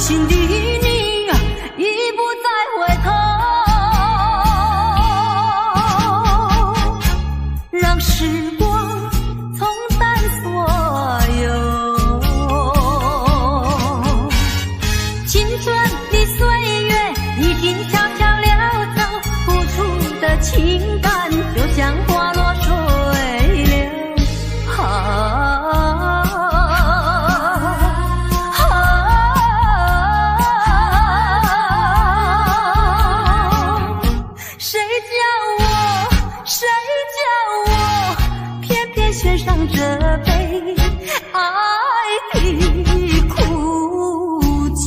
心的你，已不再回头，让时光冲淡所有。青春的岁月已经悄悄溜走，付出的情感就像花落水流。献上这杯爱的苦酒。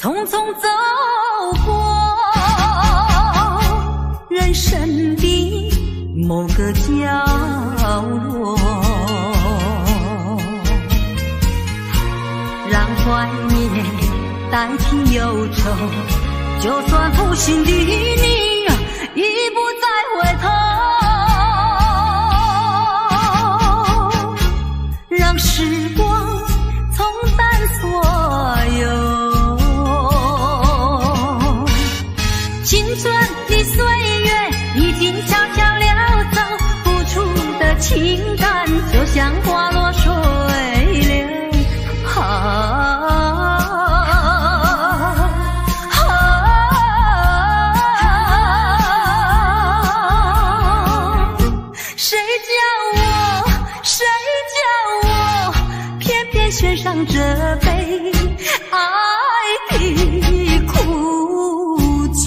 匆匆走过人生的某个角落，让怀念代替忧愁，就算负心的你已不再回头，让时光冲淡所有。青春的岁月已经悄悄溜走，付出的情感就像花落水流。谁叫我偏偏献上这杯爱的苦酒。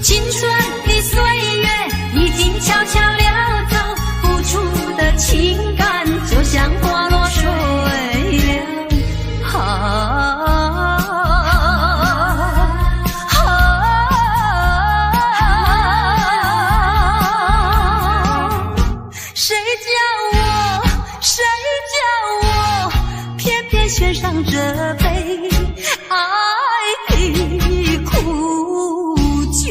青春的岁月已经悄悄溜走，付出的情感就像花落水流。谁叫我偏偏献上这杯爱的苦酒。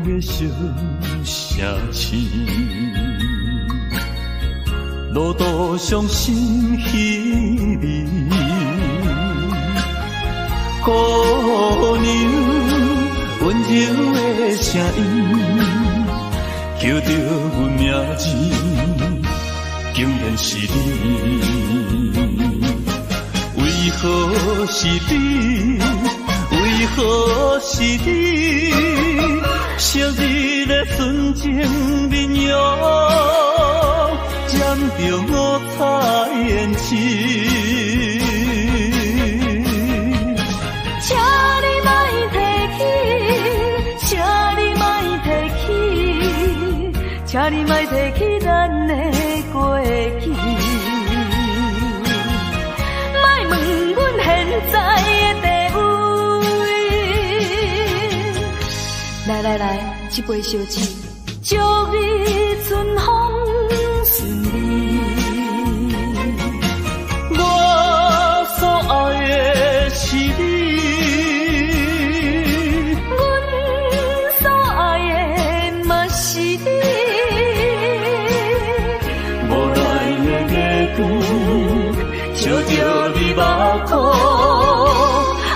的相写亲，路途伤心稀微，姑娘温柔的声音，叫着阮名字，竟然是你。为何是你？为何是你？昔日的纯情面容，染着五彩胭脂。请你莫提起，请你莫提起，请你莫提起咱的过去。莫问阮现在的地位。来，一杯烧酒，祝你春风顺利。我所爱的是你，阮所爱的嘛是你。无奈的月光，照着你目眶，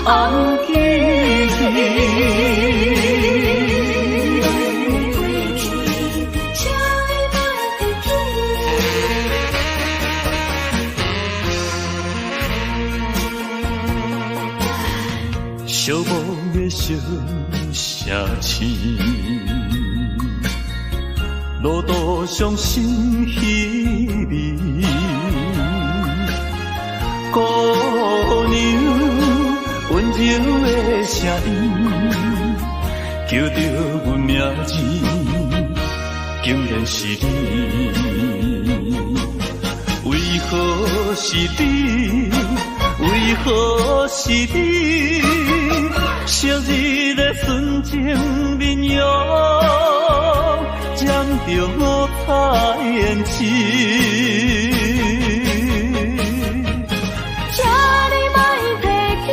红记忆。寂寞的相写亲，路途伤心稀微。姑娘温柔的声音，叫着阮名字，竟然是你。为何是你？为何是你？昔日的纯情面容，染着五彩胭脂。请你莫提起，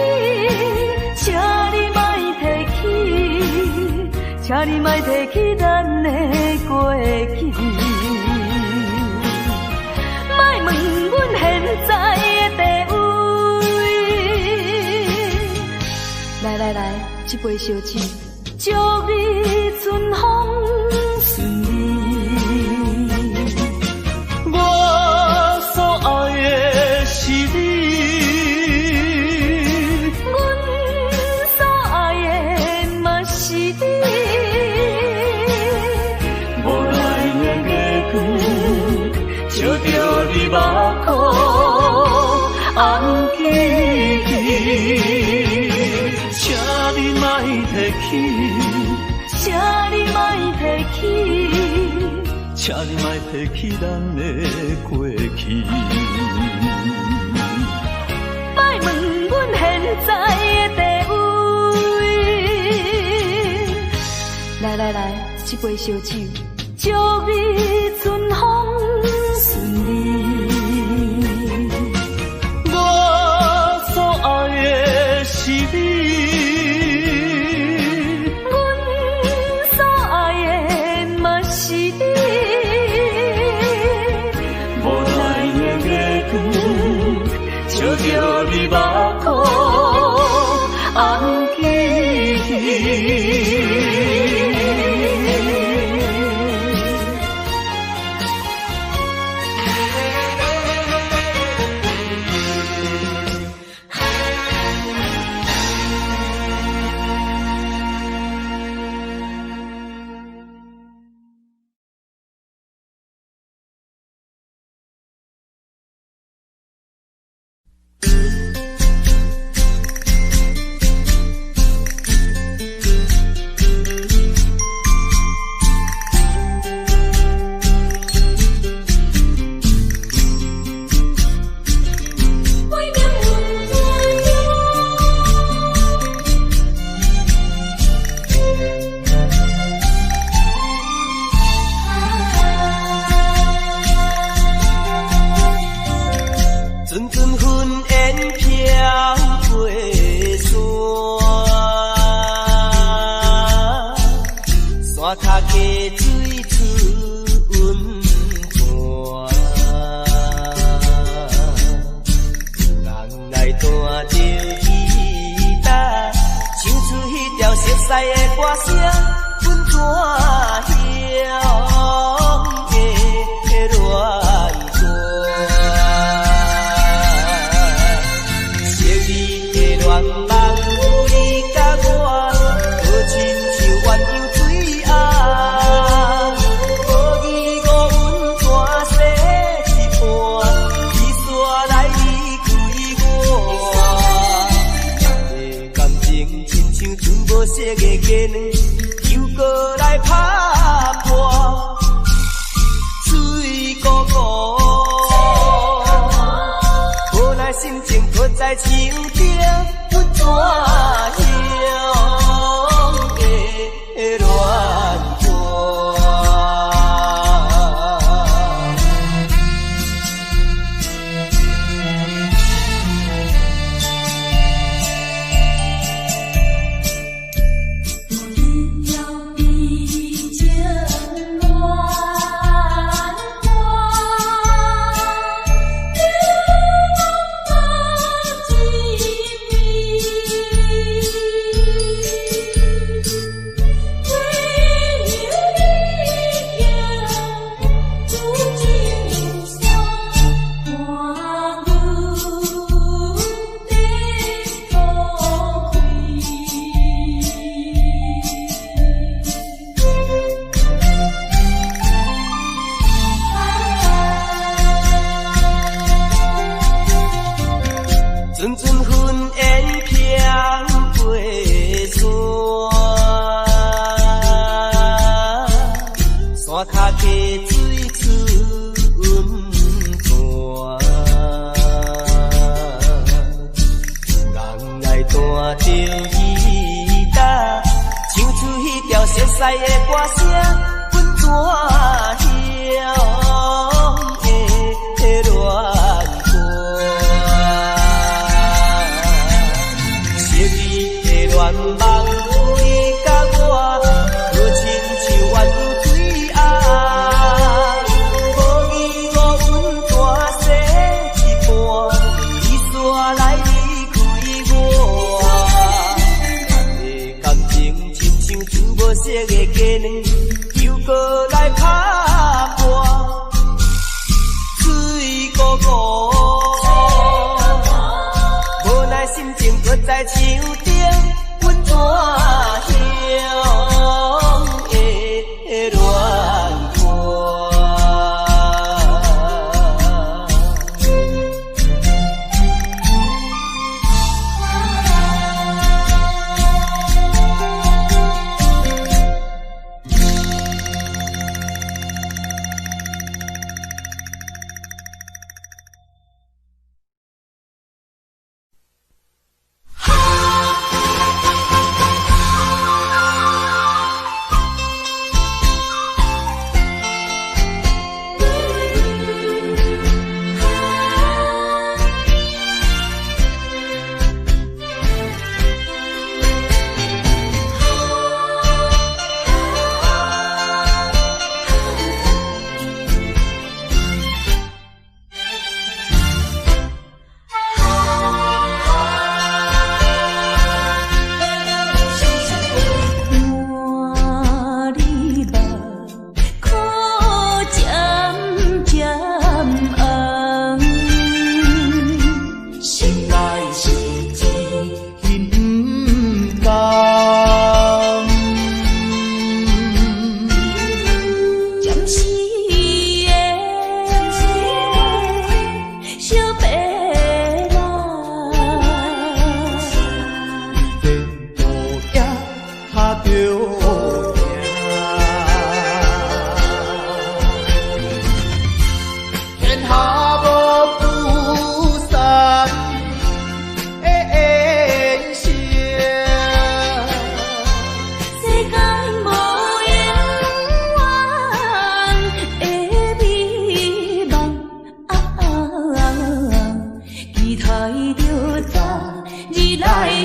请你莫提起，请你莫提起咱的过去。莫问阮现在的地位。来，一杯烧酒，祝你春风顺利。我所爱的是你，阮所爱的嘛是你。无奈的月光，照着你目眶，红记忆。请你莫提起，请你莫提起，请你莫提起咱的过去。莫问阮现在的地位。来，一杯烧酒，祝你春风顺利。我所爱的是你。照着你目眶，红记忆。色的鸡卵，又过来拍破，水姑姑，无奈心情搁在情中，不怎样的乱过。阵阵云烟飘过山，山脚溪水春泉，人来弹着吉他，唱出迄条熟悉的歌声，阮怎样的乱过？恋梦你甲我，好亲像缘有水暗，无义无阮大西一半，你煞来离开我。咱的感情亲像煮无熟的鸡卵，又过来拍破，水姑姑，无奈心情搁在手中。怎样的乱过？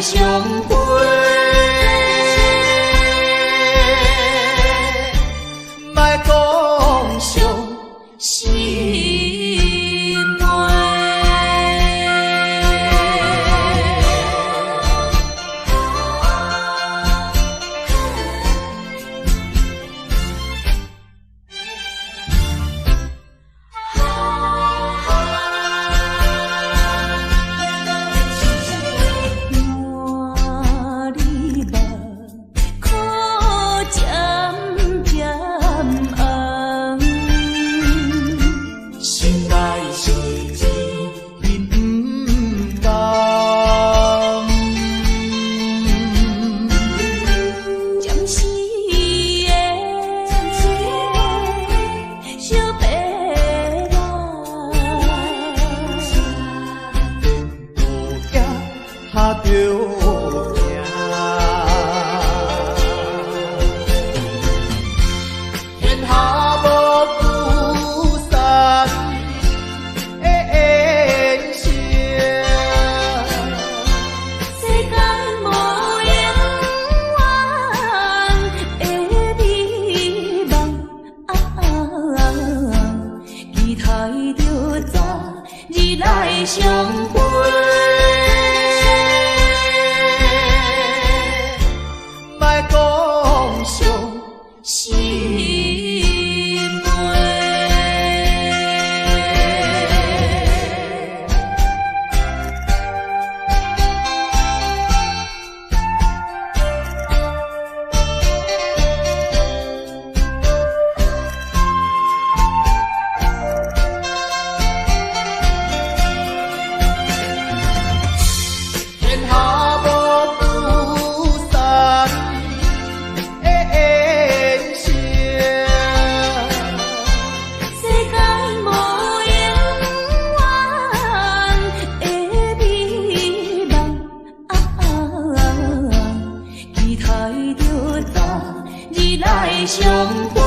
相会，莫讲伤心话。白来。下着命，天下无不散的缘情，世间无永远的美梦，期待着早日来相会。莫讲伤心悲。天下无不散的缘情，世间无永远的美梦，期待着早日来相会。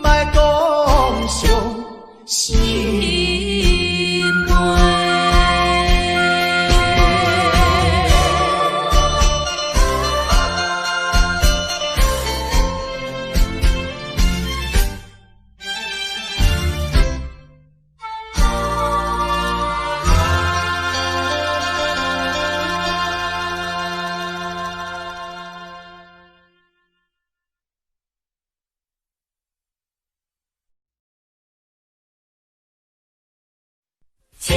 莫讲伤心悲。树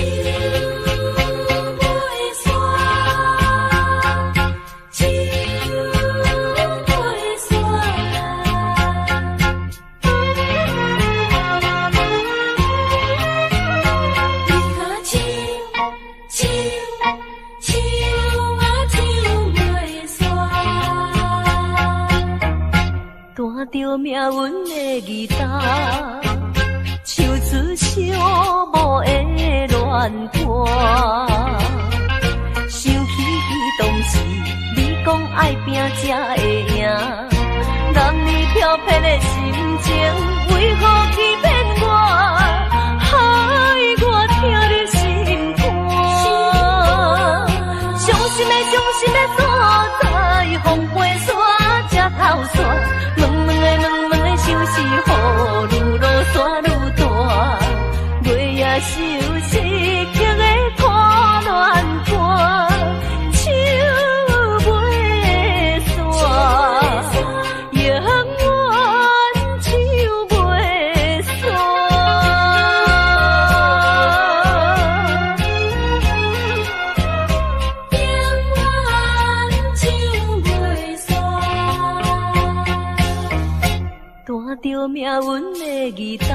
袂散，树袂散。弹着命运的吉他，唱出寂寞的恋歌。想起当时你讲爱拼才会赢，男女飘撇的心情，为何欺骗我，害我听你心肝？伤心的所在，风飞沙才透煞。问的想是雨愈落山愈大，月夜愁思曲的看乱歌，手袂散，永远手袂散。弹着命运的吉他，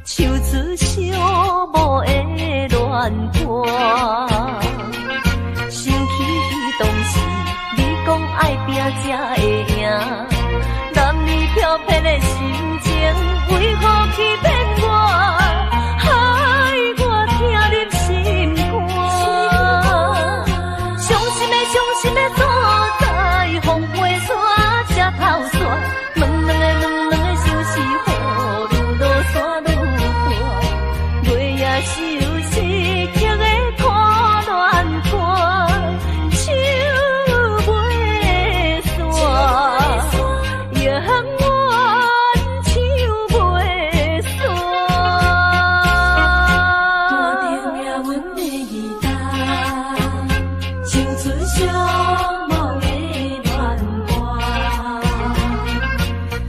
唱出寂寞的恋歌。想起当时你讲爱拼才会赢，男女飘撇的心情，为何欺骗我，害我听入心肝？伤心的所在，风飞沙才透煞。问的想是雨愈落山愈大，月夜愁思曲的看乱歌，手袂散，永远手袂散。弹着命运的吉他，唱出寂寞的恋歌。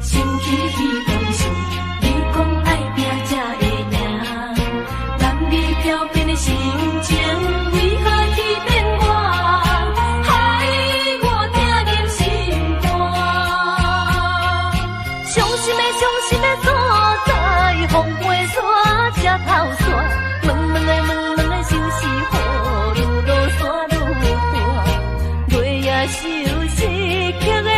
想起当时你讲爱拼才会赢，男女飘撇的心情，为何欺骗我，害我听入心肝？伤心的所在，风飞沙才透煞。问的想是雨愈落山愈大，月夜愁思曲的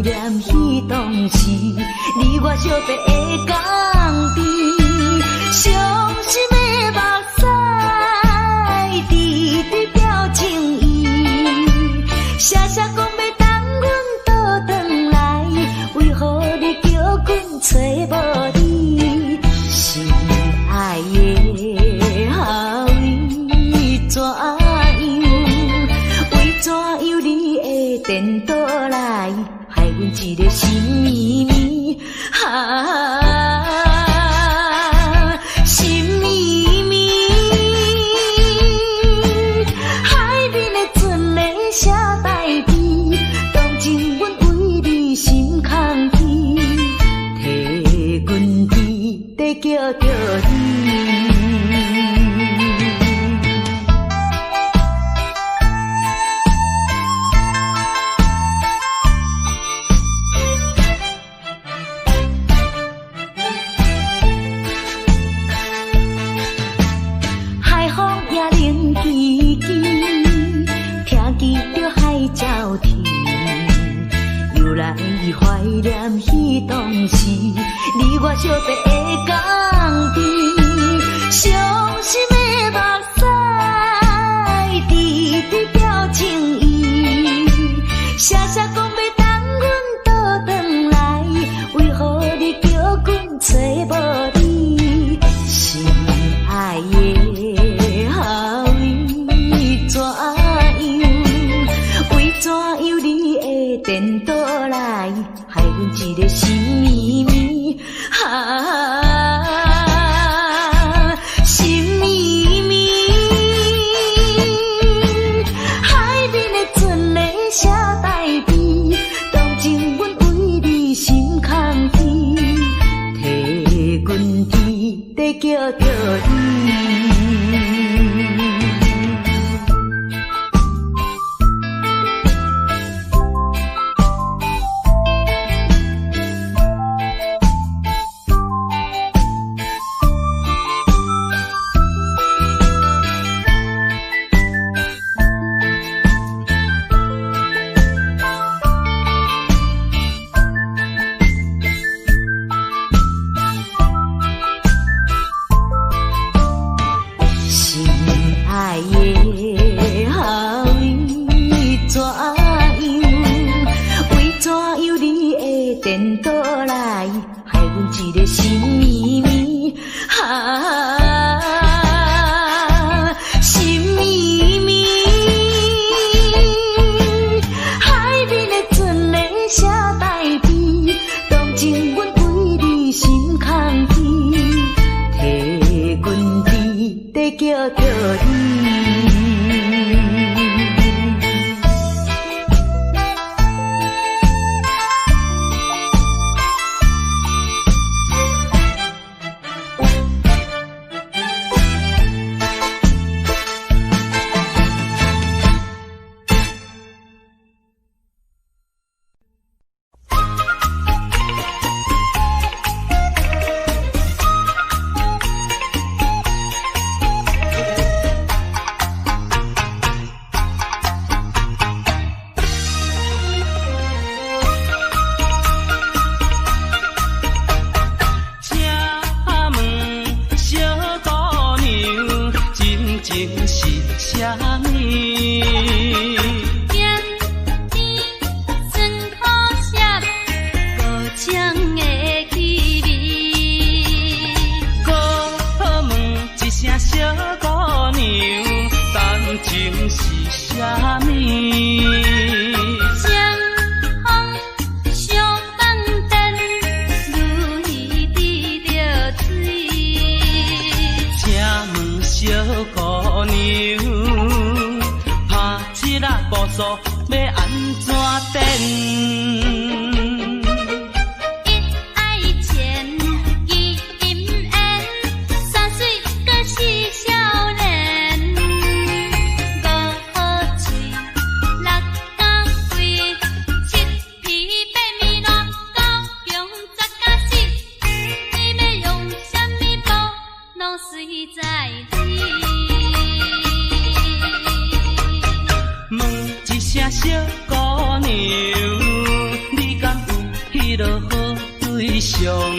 念彼当时，你我相别的港边，伤心的目屎，滴滴表情意，写写讲要等阮倒转来，为何你叫阮找无你？心爱的后为怎样？为怎样你会颠倒来，害阮一个心绵绵心绵绵，海面的船咧写代志，当真阮为你心空虚，替阮伫在叫着你。怀念彼当时，你我相别的港边，伤心的目屎，滴滴表情意，写写讲要等阮倒转来，为何你叫阮找无你？心爱的后为怎样？为怎样你会颠倒来？害阮一个心绵绵心绵绵，海面的船咧写代志，当真阮为你心空虚，替阮伫在叫着你。颠倒来，害阮一个心绵绵心绵绵，海面的船咧写代志，当真阮为你心空虚，替阮伫在叫着你。问一声小姑娘，你敢上。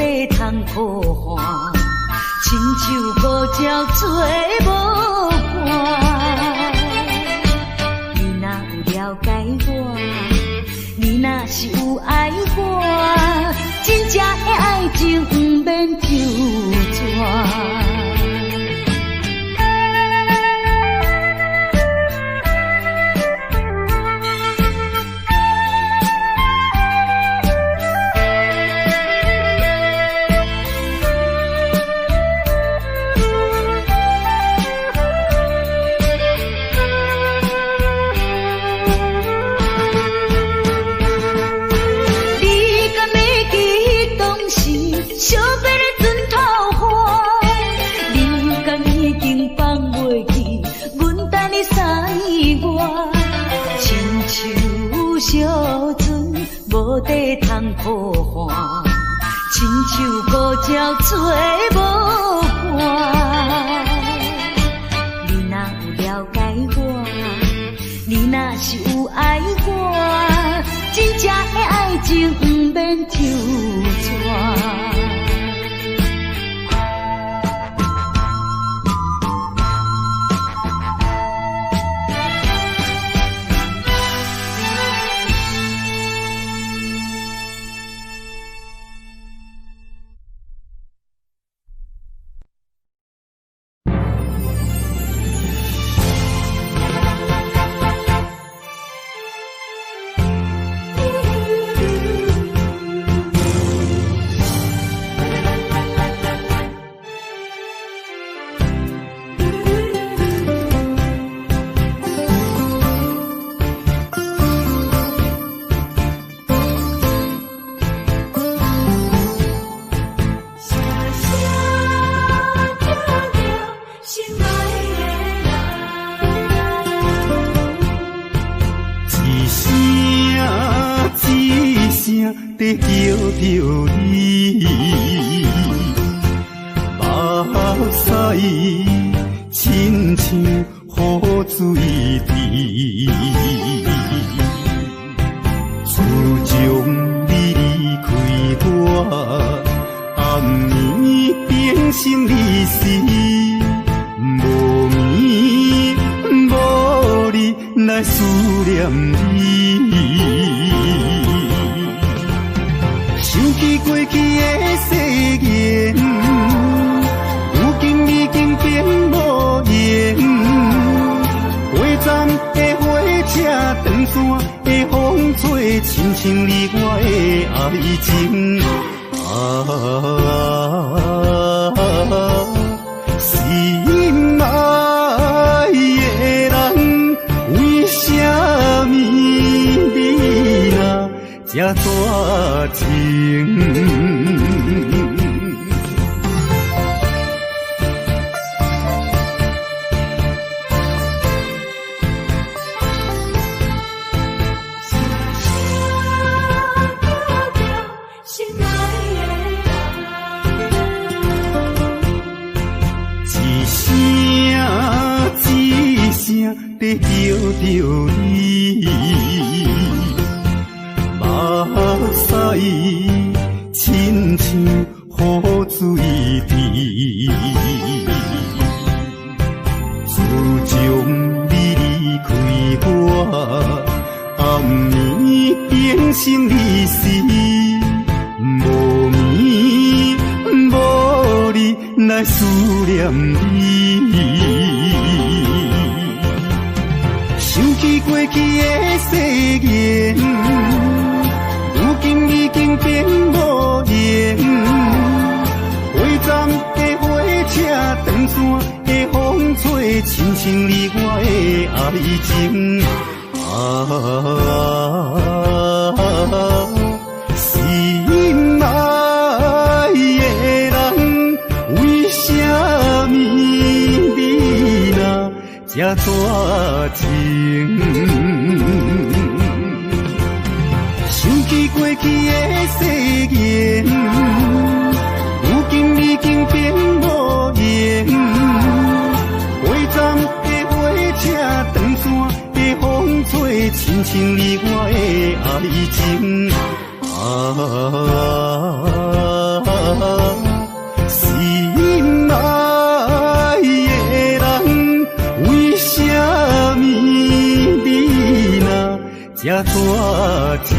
地通抱寒，亲像孤鸟做无伴。你若有了解我，你若是有爱我，真正的爱情不免求绝。惜别的船头花，你敢已经放袂记，阮等你3月，亲像小船无地通抱寒，亲像孤鸟做无伴。你若有了解我，你若是有爱我，真正的爱情不免求绝。在叫着你，目屎亲像雨水滴，自从你离开我，暗暝变成离死，无眠无日来思念你。想起过去的誓言，如今已经变无言。火站的火车，长线的风吹，亲像你我的爱情。心爱的人，为什么你若这绝情？在叫着你，目屎亲像雨水滴。自从你离开我，暗暝变成离死，无眠无日来思念你。想起过去的誓言，如今已经变无言。火站的火车，长线的风吹，亲像你我的爱情。心爱的人，为什么你若这绝情？想起过去的誓言，如今已经变无言。火站的火车，长线的风吹，亲像你我的爱情。大情。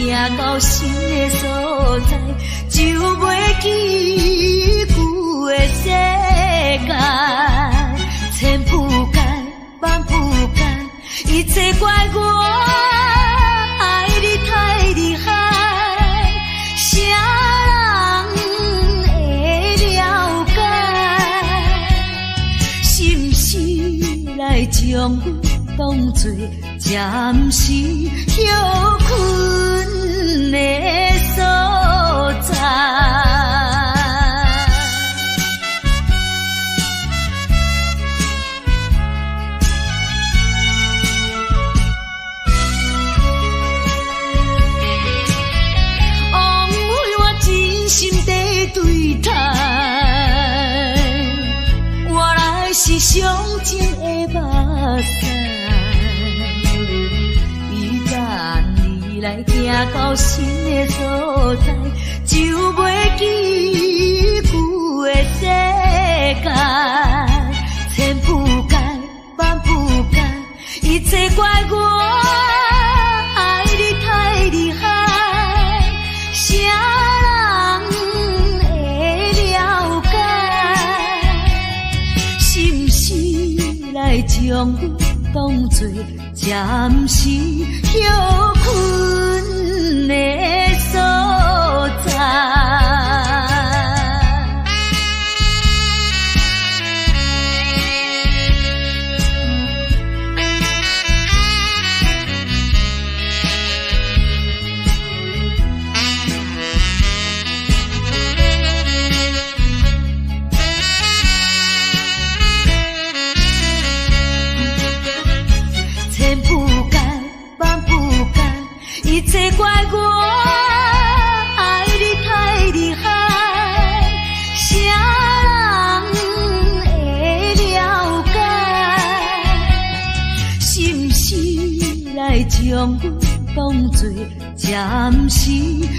行到新的所在，就袂记旧的世界。千铺盖万铺盖，一切怪我爱你太厉害。啥人会了解？是不是来将我当作暂时休困的所在？枉费我真心地对待，原来是上情的目屎。来行到新的所在，就袂记旧的世界。千铺盖万铺盖，一切怪我爱你太厉害。啥人会了解？是不是来将我当作暂时休困的所在？千铺盖万铺盖，一切怪我爱你太厉害。啥人会了解？是不是来将我当作暂时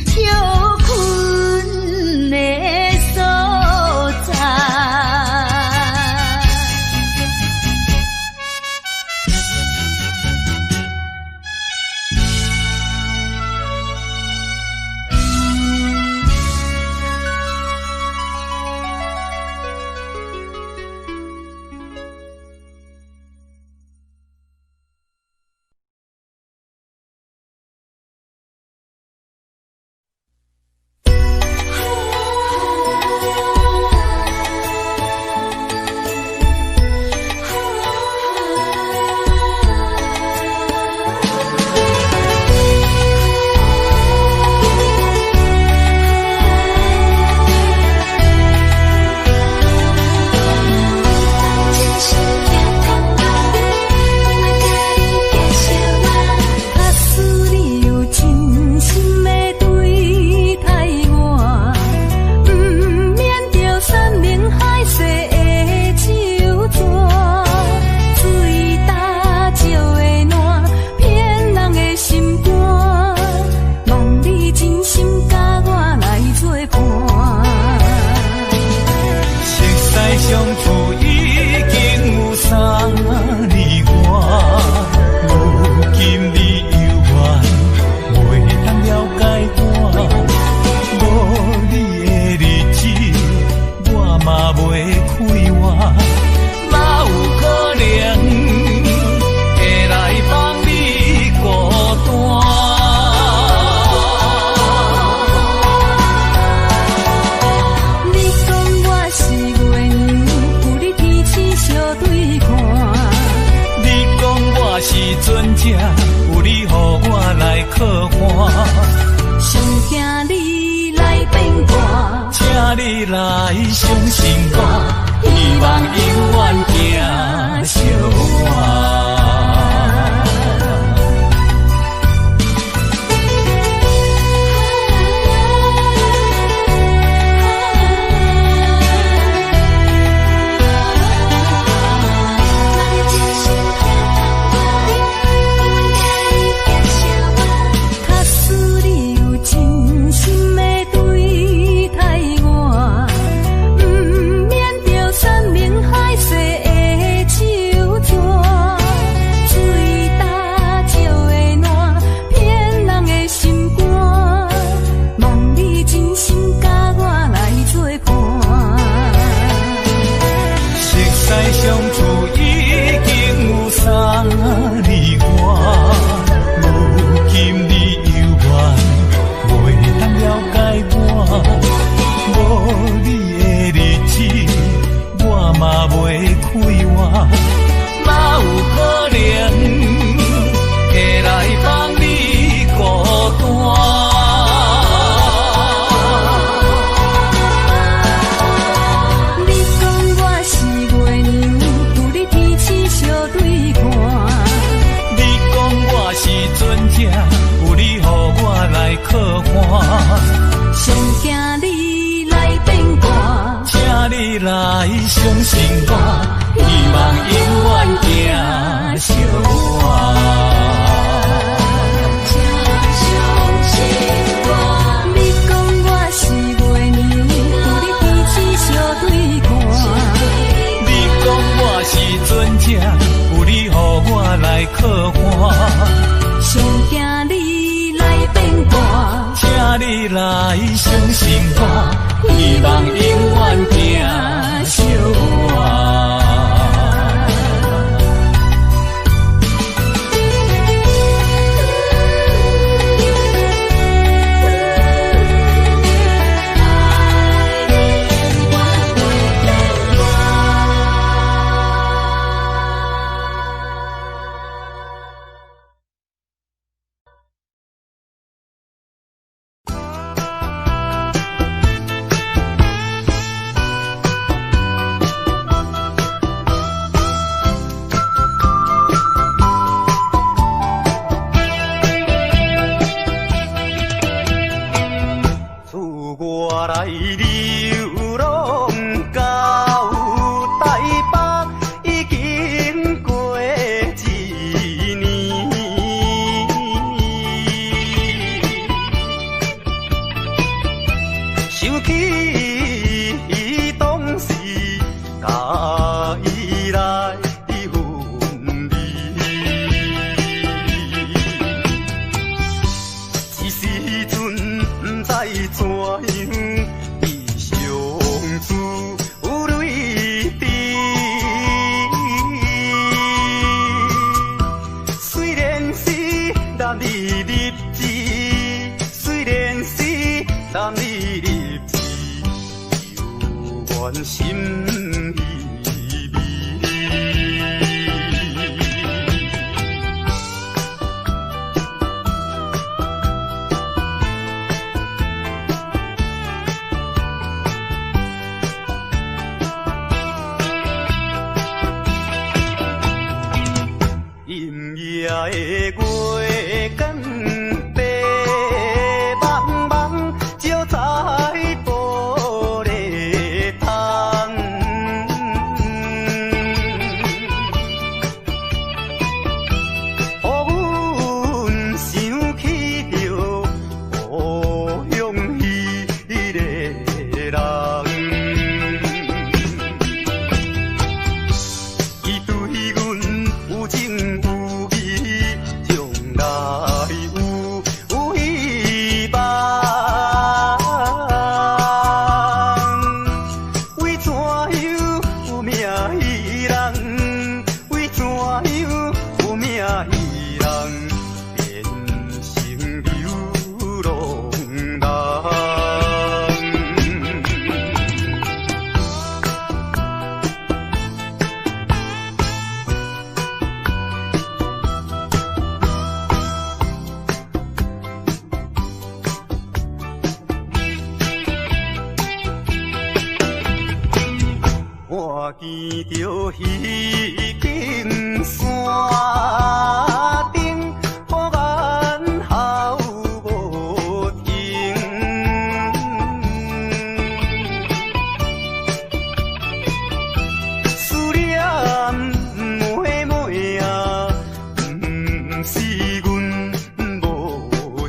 休困的所在？可欢。上惊你来变卦，请你来相信我，希望永远行相伴。来相信我，希望永远行相伴。相信我，你讲我是月亮，有你天星相对看。你讲我是船只，有你予我来靠岸。上惊你来变卦，请你来相信我，希望永远行相伴。照在玻璃窗。我见着彼根山顶，忽然好无停。思念妹妹啊，不是阮无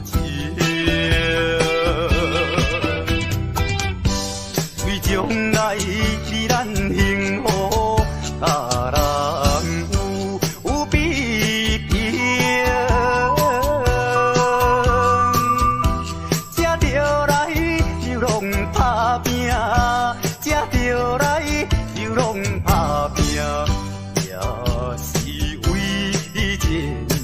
情，为将来是咱幸福，甲人有比拼，才着来就拢打拼，才着来就拢打拼，也是为前程。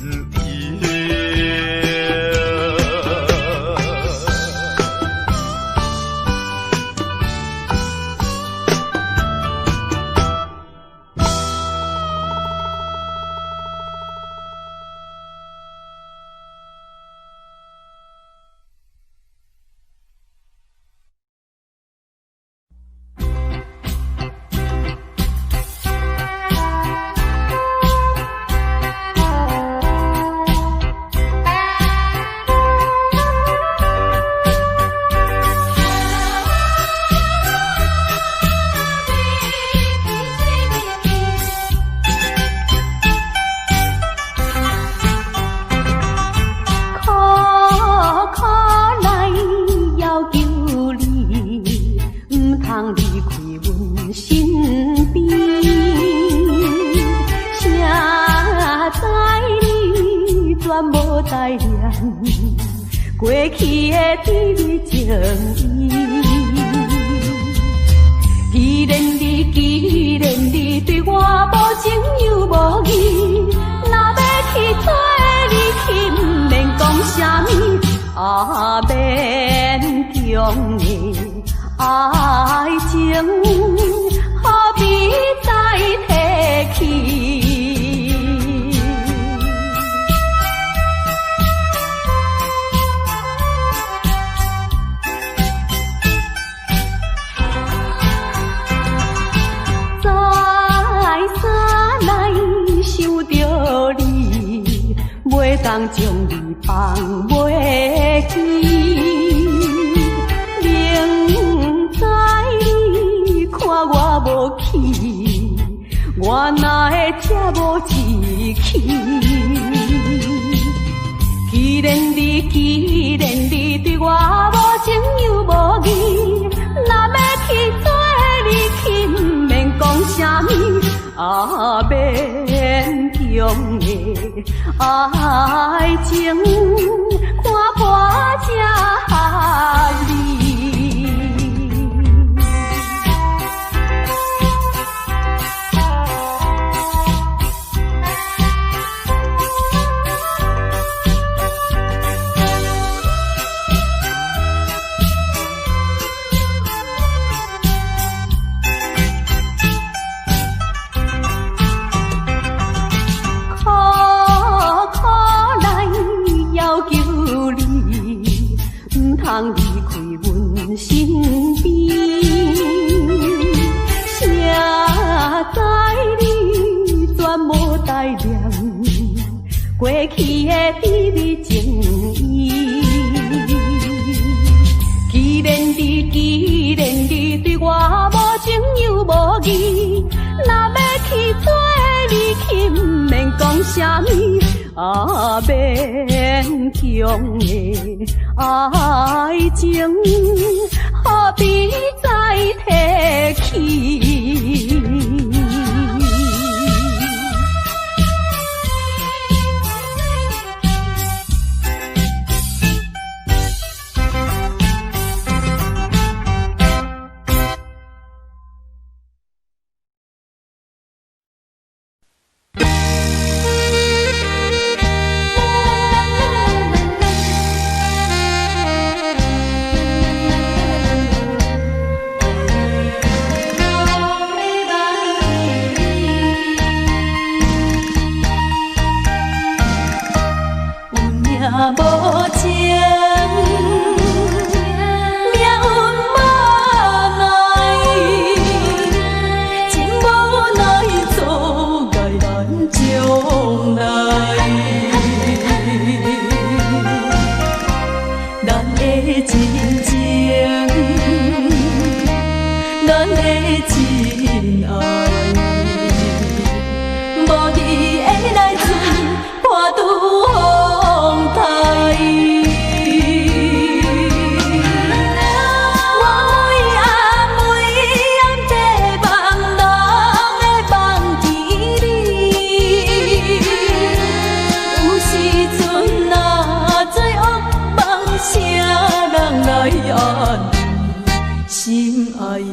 过去的甜蜜情意，既然你对我无情又无义，若要去做你去，不免讲啥物，免强的爱情，何必再提起？袂当将你放袂记，明知你看我无起，我哪会这无志气？既然你对我无情又无义，若要去做你去，不免讲啥物，免强的爱情，看破这合理。通离开阮身边，谁知你全无代念过去的甜蜜情意。既然你对我无情又无义，若要去做你去，不免讲啥物，免强的爱情，何必再提起？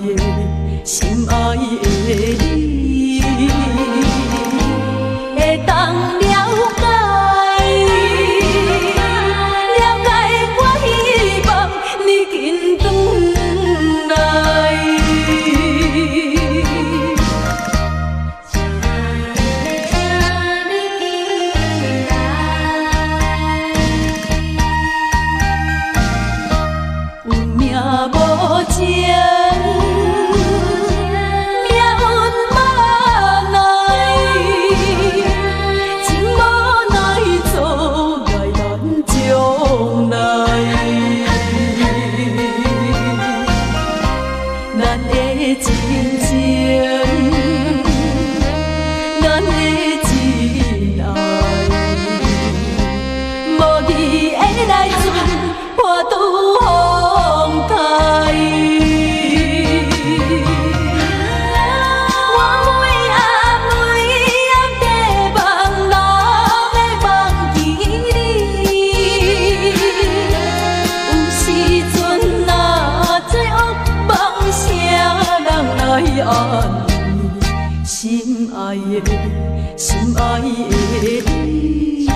的，心爱的你，会当了解，了解我希望你紧转来。心爱的，心爱的你，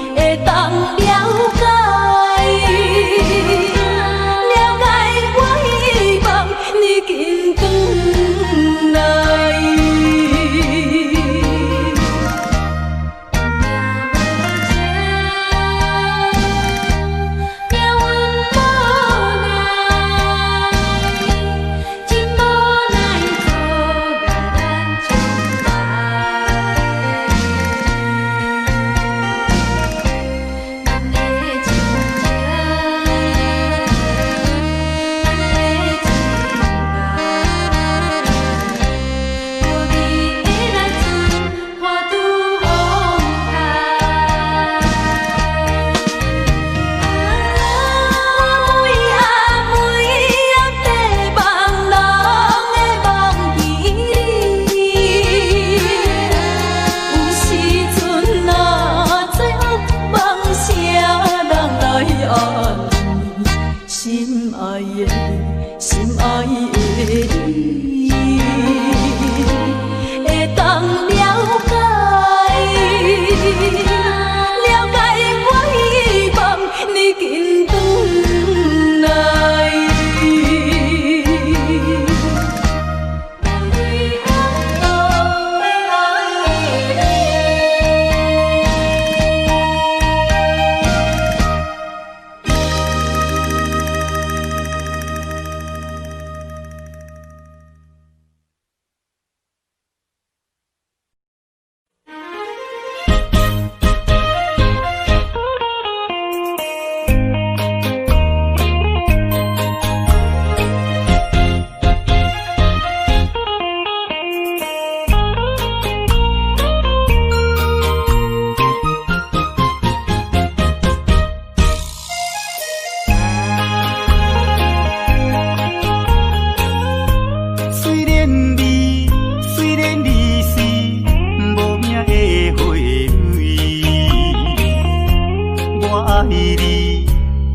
会当了解，了解我希望你紧转来。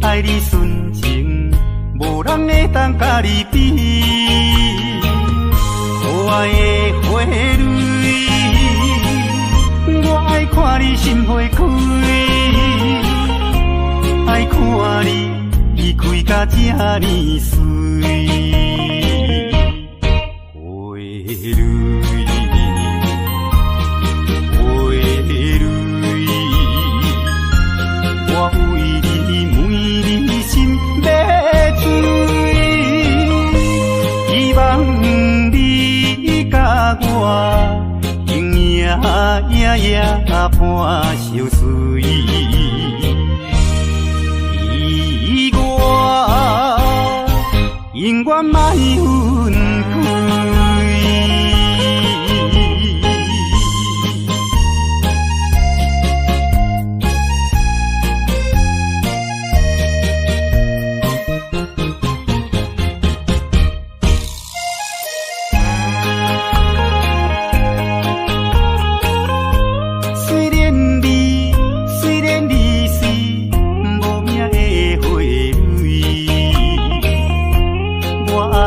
爱你纯情，无人会当甲你比。可爱的花蕊，我爱看你心花开，爱看你开甲这呢水。伴相随，意我永远莫分开。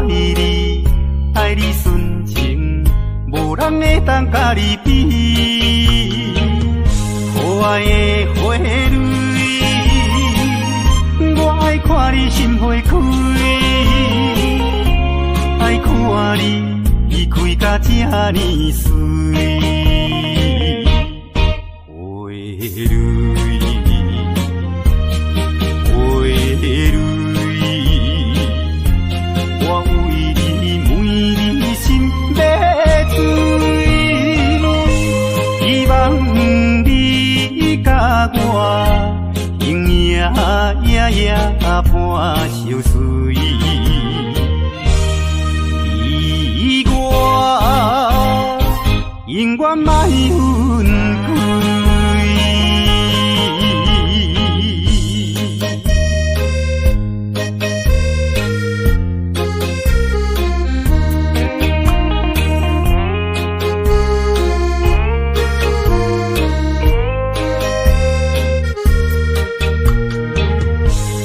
爱你，爱你纯情，无人会当甲你比。可爱的花蕊，我爱看你心花开，爱看你开甲这呢水。花蕊，花蕊，我为你每日心要醉，希望你甲我永远伴相随。你我永远莫分开。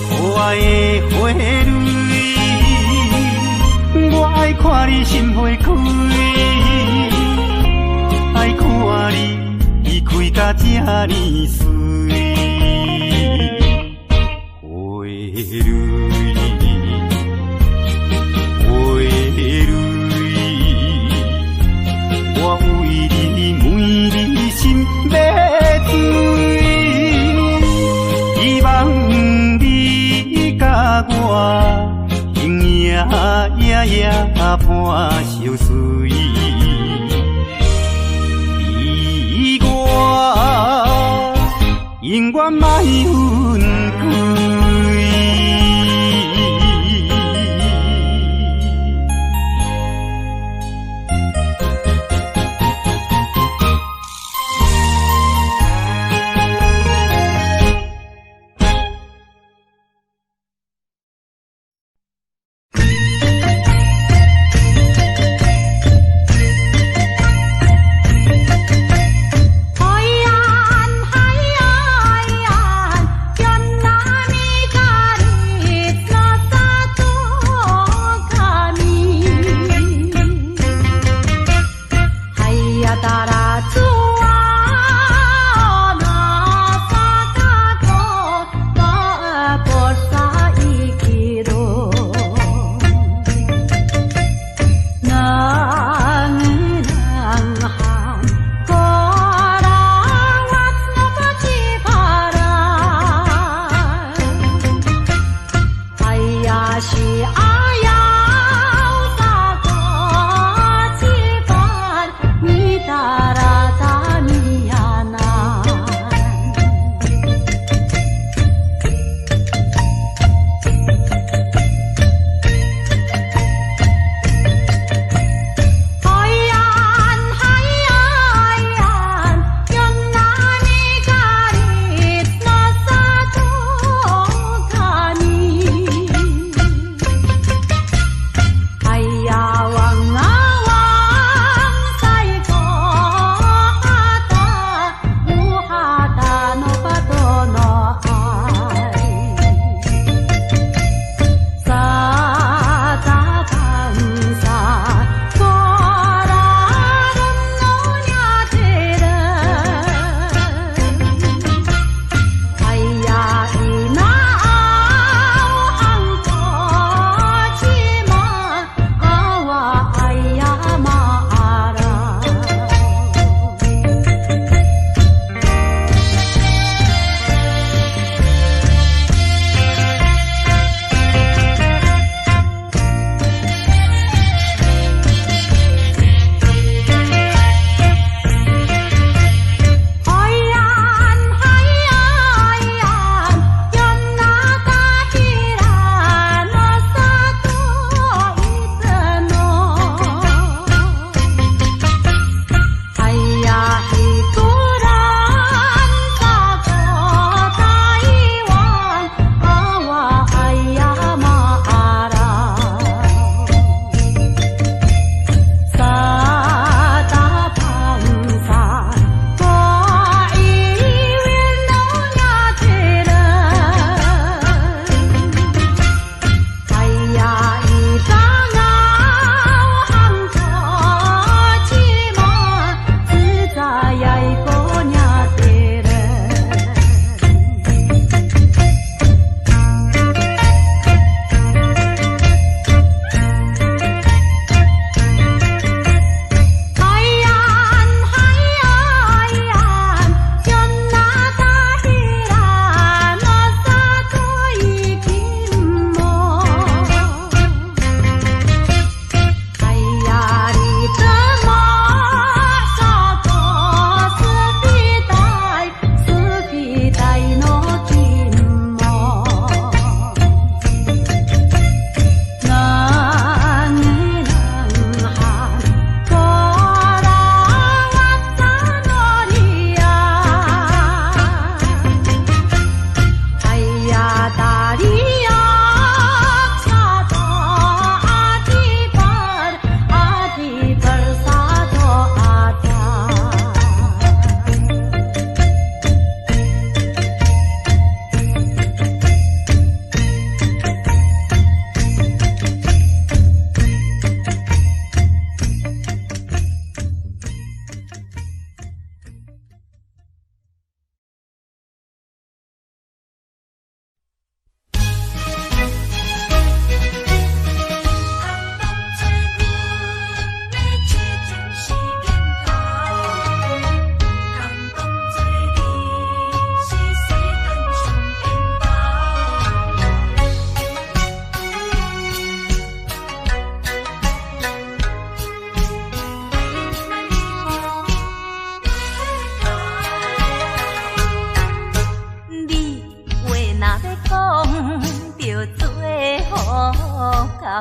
花蕊，我爱看你心花开，爱看你开甲这呢水。花蕊，花蕊，我为你每日心要醉，希望甲我永远伴相随。你我永远莫分开。海岸，海岸，人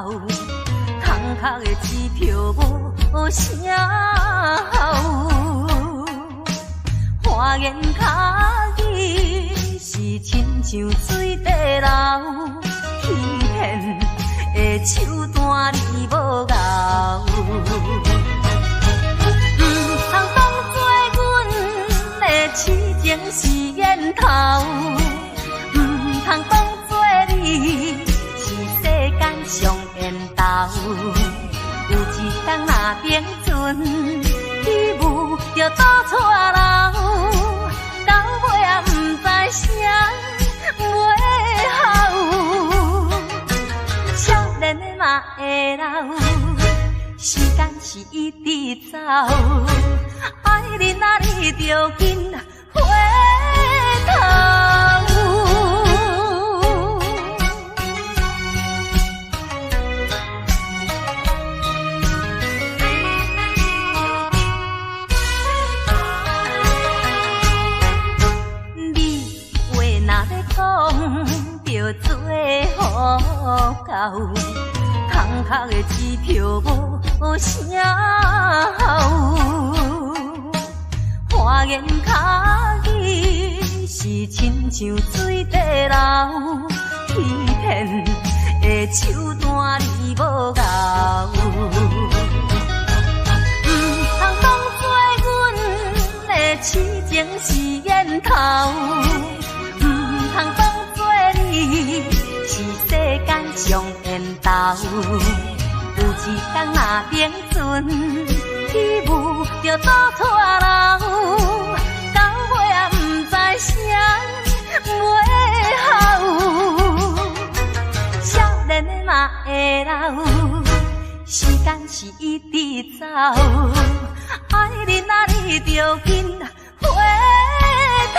空壳的支票无声效，花言巧语是亲像水地流，欺骗的手段你无咬。通当作阮的痴情是烟头，通当作你是世间上缘投。有一天若冰船起舞就倒错流，到尾也不知啥袂好。少年的嘛会老，时间是一直走，爱你啊你着紧回头。你话若要讲，着做好到。空壳的支票无声效，花言巧语是亲像水地流，欺骗的手段你无咬。通当作阮的痴情是烟头，通当作你是世间上缘投。有一天若冰船起舞就倒错流，到尾也不知啥袂好。少年的嘛会老，时间是一直走，爱你啊你着紧回头。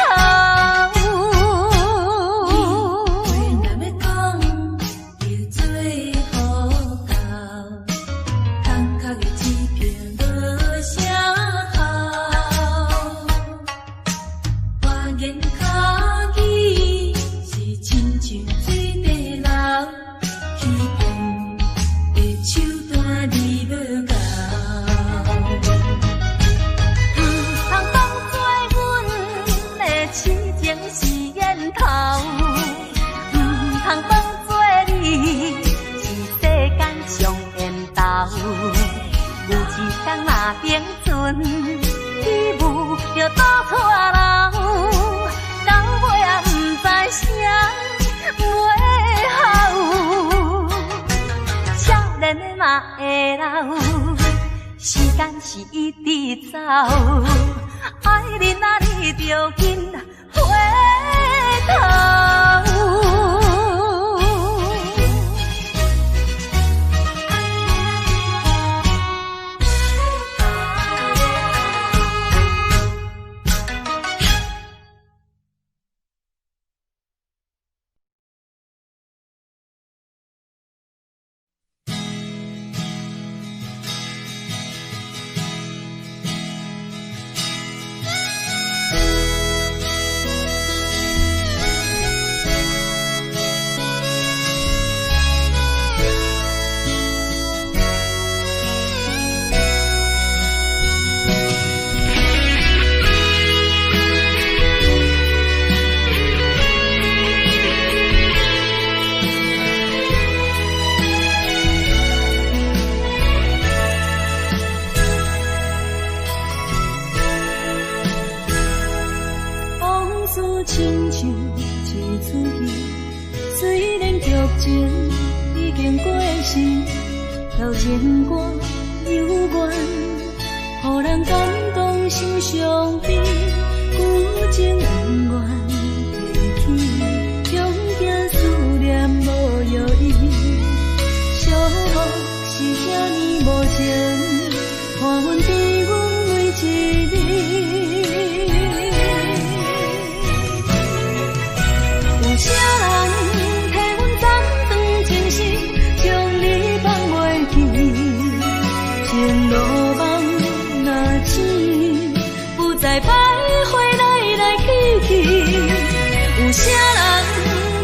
冰船起舞就倒错流，到尾也不知啥袂好。少年的嘛会老，时间是一直走，爱你啊你着紧回头。调情歌幽怨，予人感动心伤悲，旧情恩怨提起，终惊思念无药医。寂寞是遐尼无情，看阮比阮每一日。有啥人替阮斩断情丝，将你放袂记？前路梦若醒，不再徘徊来来去去。有啥人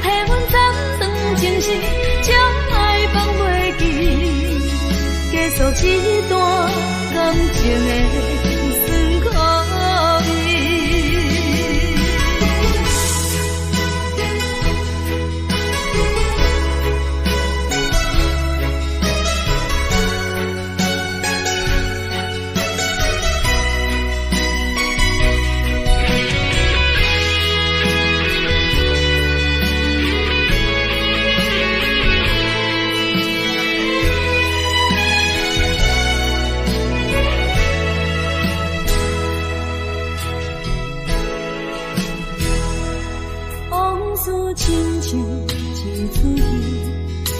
替阮斩断情丝，将爱放袂记？束一段感情的酸苦味。往事亲像一出戏，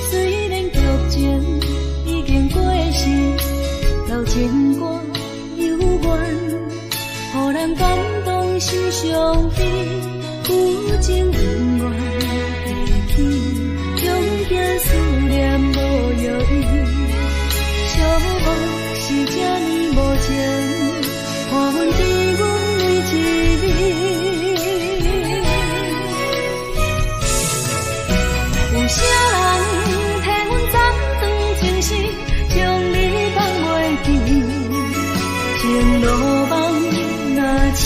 虽然剧情已经过时，老情歌犹原，予人感动心伤悲，有情永远会记，永远思念无药医，寂寞是这呢无情，看阮伫阮每一日。有啥人替阮斩断情丝，将你放袂记？情路梦若醒，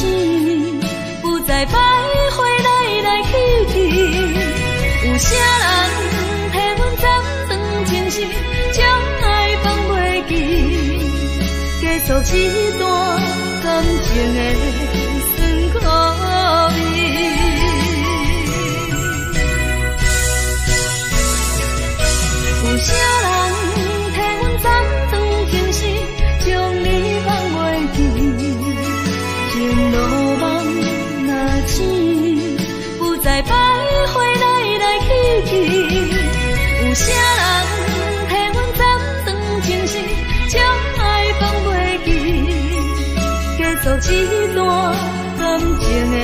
不再徘徊来来去去。有啥人替阮斩断情丝，将爱放袂记？结束一段感情的酸苦味。有啥人替阮斩断情丝，将你放袂记？情路梦若醒，不再徘徊来来去去。有啥人替阮斩断情丝，将爱放袂记？结束一段感情的。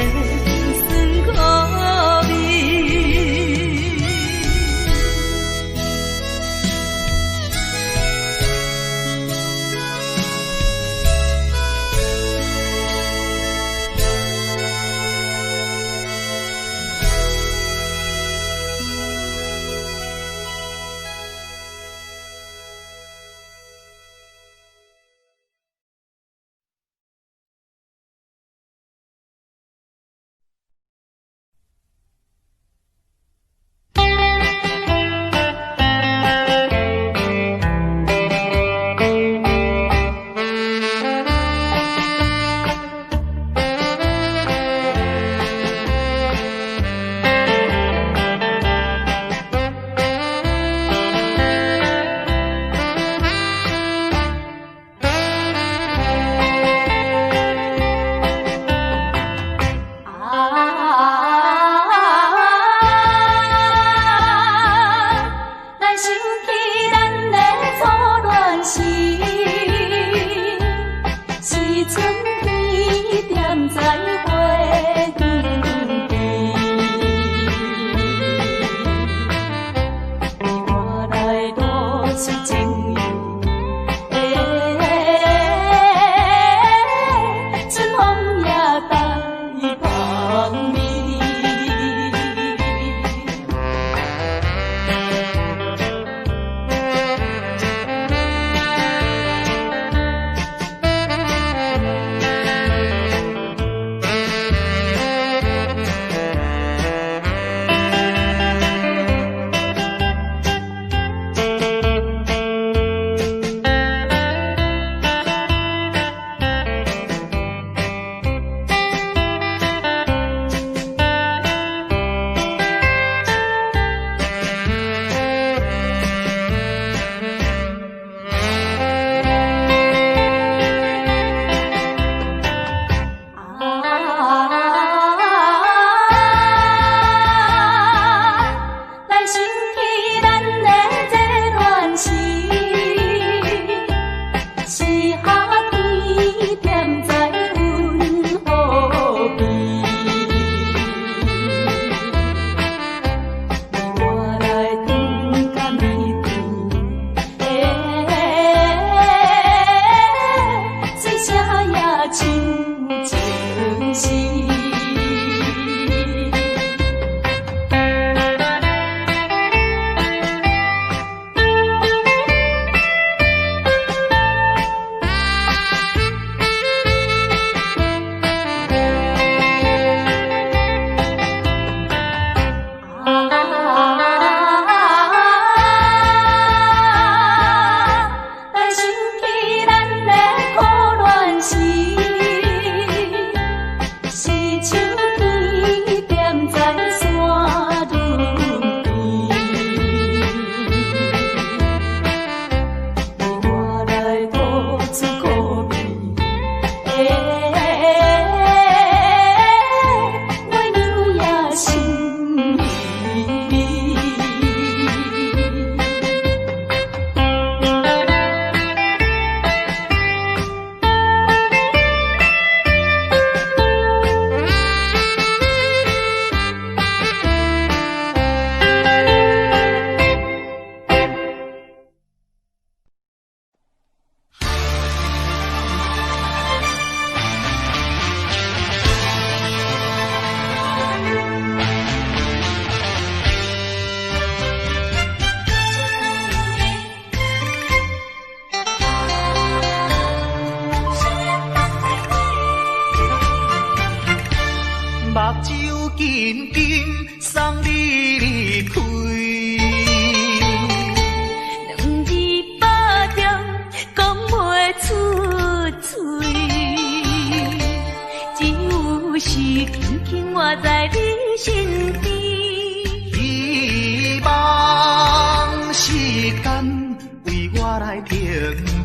停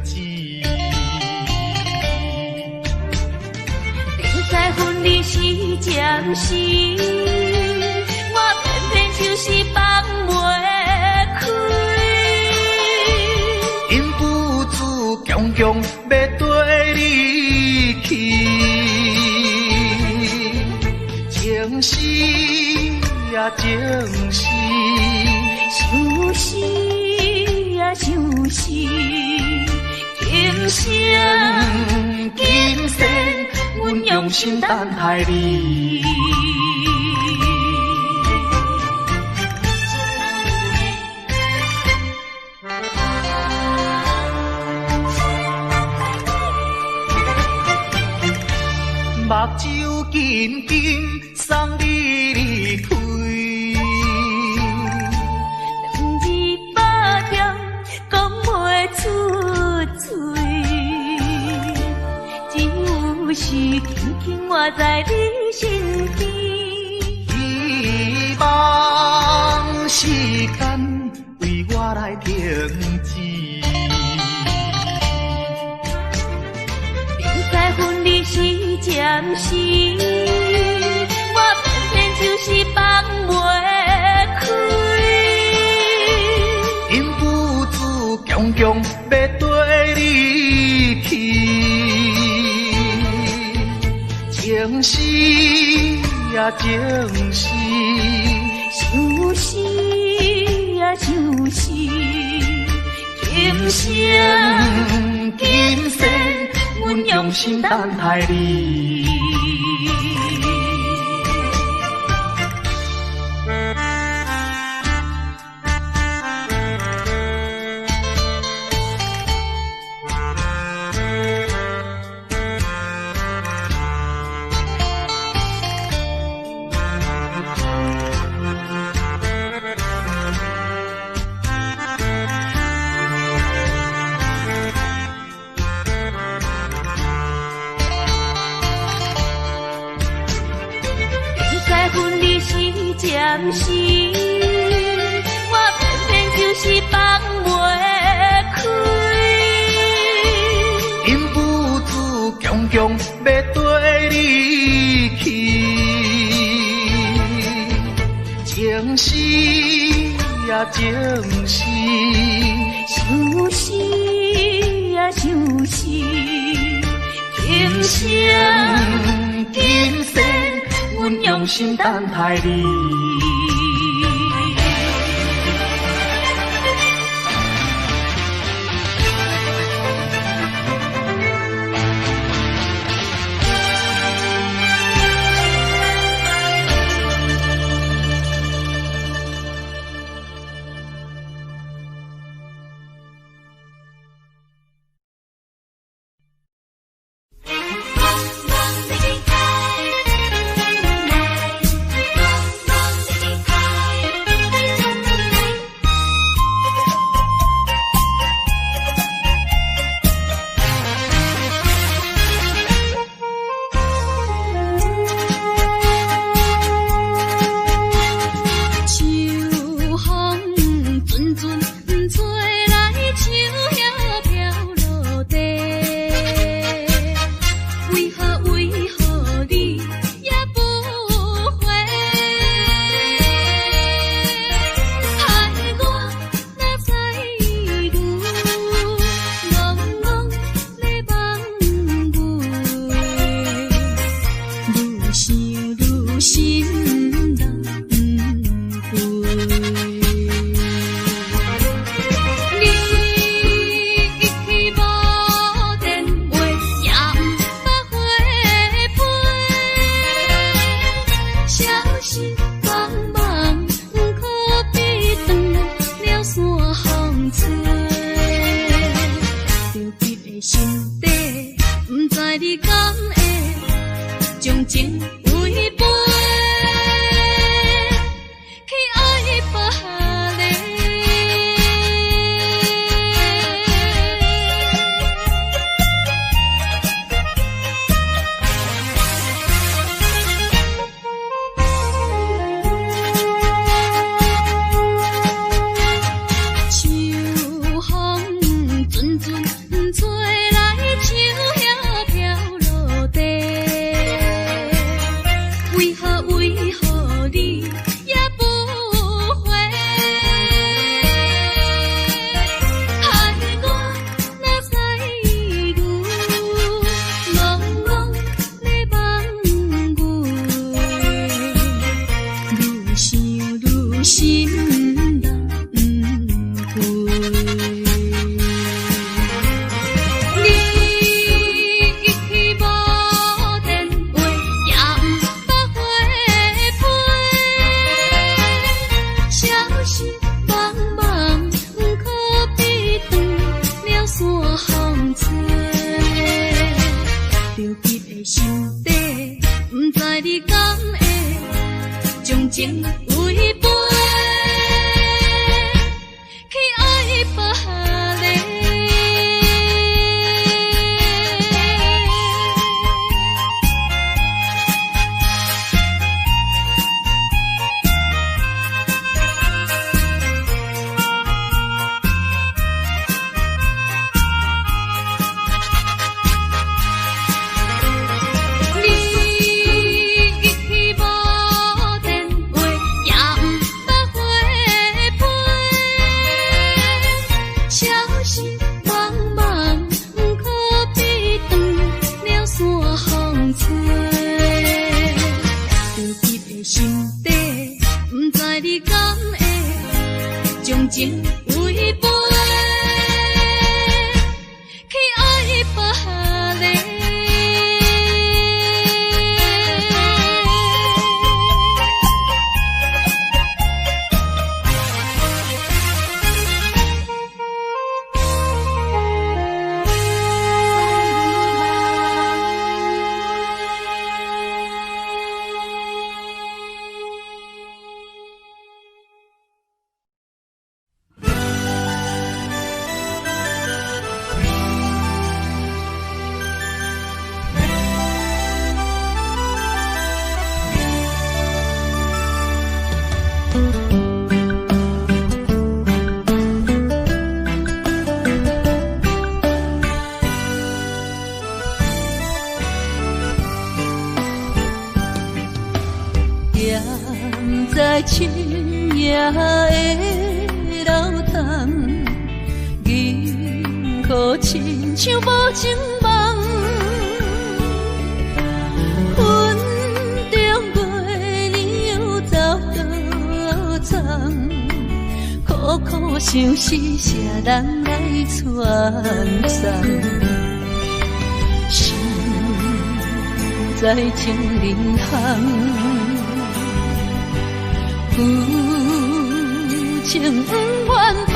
止。定在分离时暂时，我偏偏就是放袂开。因父子强强要跟你去，情是啊情是，想是啊想是，今生今世，阮用心等待你。目睭紧紧送你离开，两字百点讲袂出嘴，只有是轻轻活在你身边。希望时间为我来停止。在分离时暂时，我偏偏就是放袂开。因父子强强要跟你去，情是啊情是，想是啊想是，今生今世，阮用心等待你。分离时暂时，我偏偏就是放袂开。因父子强强要跟你去，情是啊情是，想是啊想是，今生今世，阮用心等待你。山风吹，着急的心底，不知你敢会将情违背，去爱别个。情违背，去爱别个。在深夜的楼堂，银河亲像无情梦，云中月亮又走多长，苦苦相思谁人来传送？心在情人行。有情不愿放，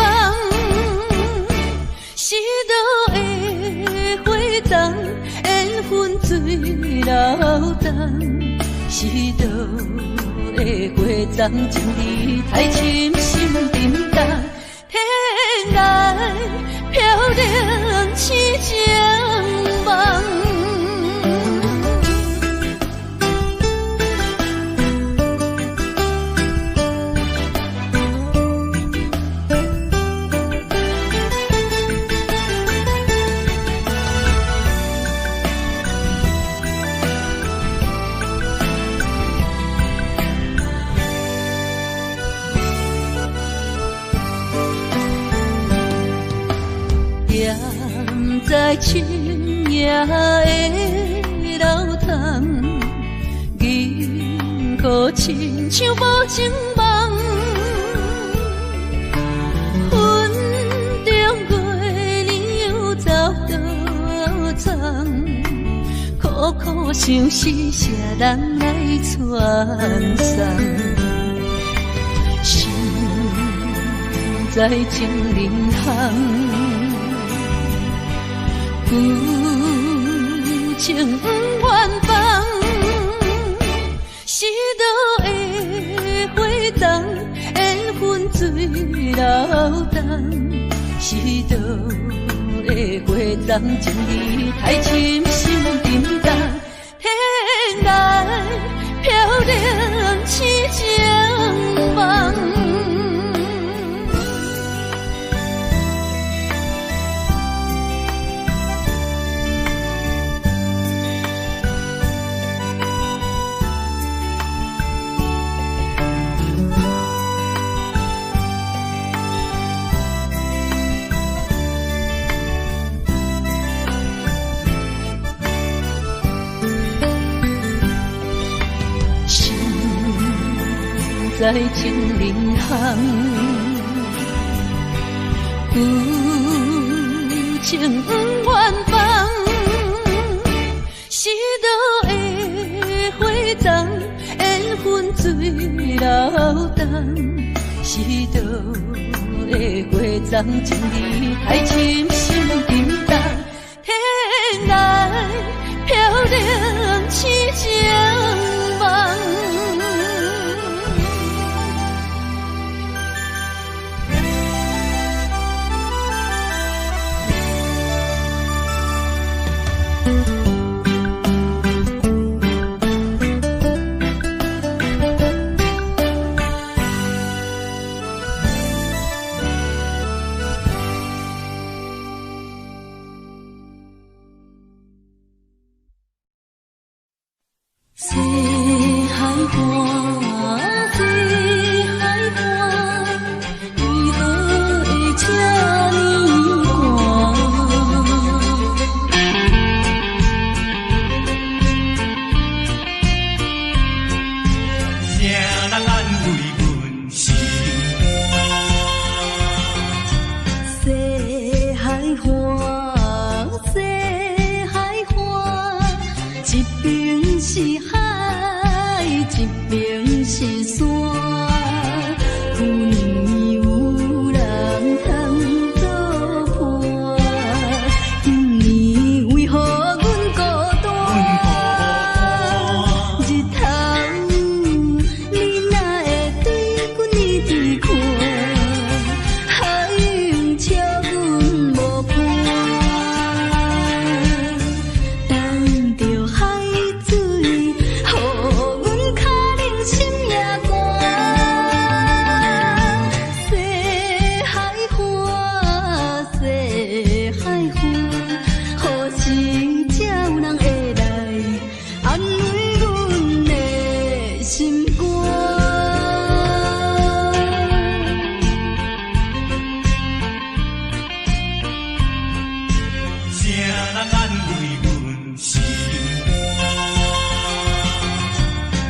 是倒的花丛，缘分水流动，是倒的花丛，情意太深，心沉重，天涯飘零痴情梦。在深夜的楼堂，银河亲像无情梦，云中月亮又走多长，苦苦相思谁人来传送？心在情人行。有情不愿放，是倒的花丛，缘分水流动，是倒的花丛，情意太深，心沉重，天涯飘零痴情梦。在情人行，有情不愿放，是倒的花丛，缘分水流动，是倒的花丛，情意太深，心沉人安慰阮心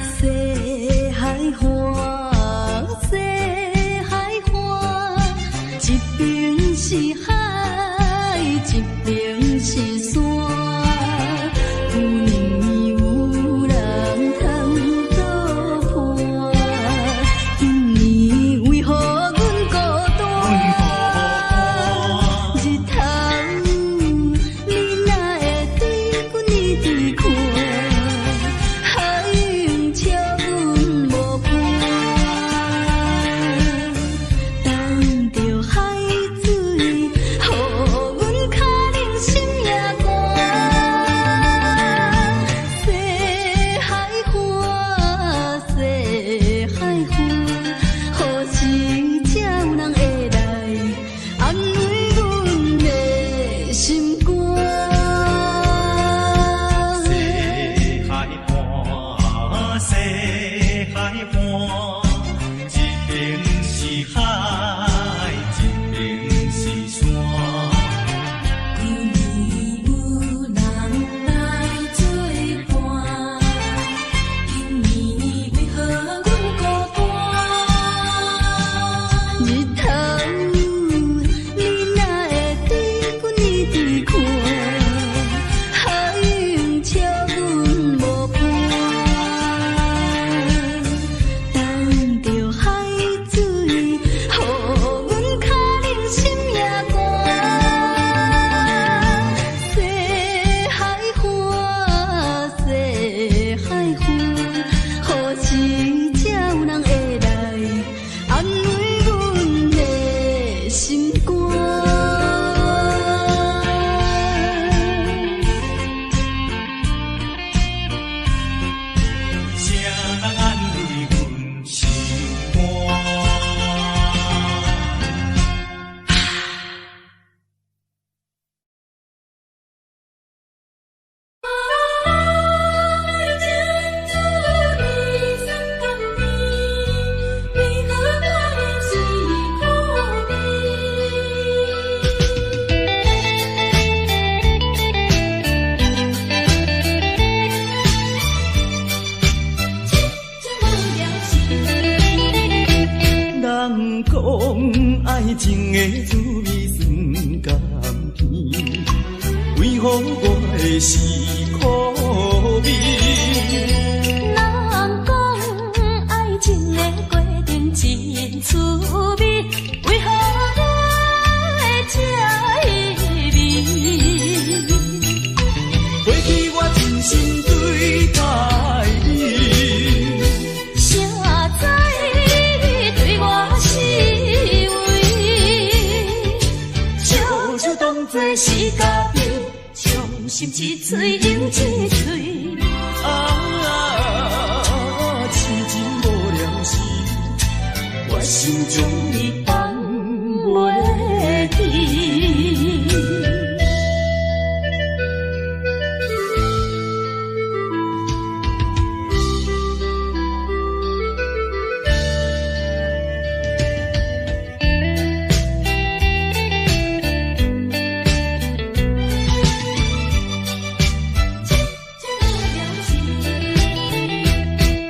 西海岸，西海岸，一边是海，一边是山。有年有人通作伴，今年为何阮孤单？日头你哪会对阮呢对看？海涌笑阮无伴，等着海水，予阮脚冷心也寒。西海岸，西海岸，何时才有人会来安慰阮的心肝？西海岸，西海岸，一边是海，一边是山。旧年有人来作伴，今年为何阮孤单？日头你哪会对阮呢对看？海涌笑阮无伴，等着海水，予阮脚冷心也寒。西海岸，西海岸，何时才有人会来安慰阮的心肝？谁人安慰阮心肝？人讲爱情的滋味酸甘甜，为何我的是苦味？人讲爱情的过程真趣味，为何我会这意味？过去我真心对待你，谁知你对我是为，笑笑当作是家己，伤心一嘴又一嘴。痴情无聊时，我心中你放袂记。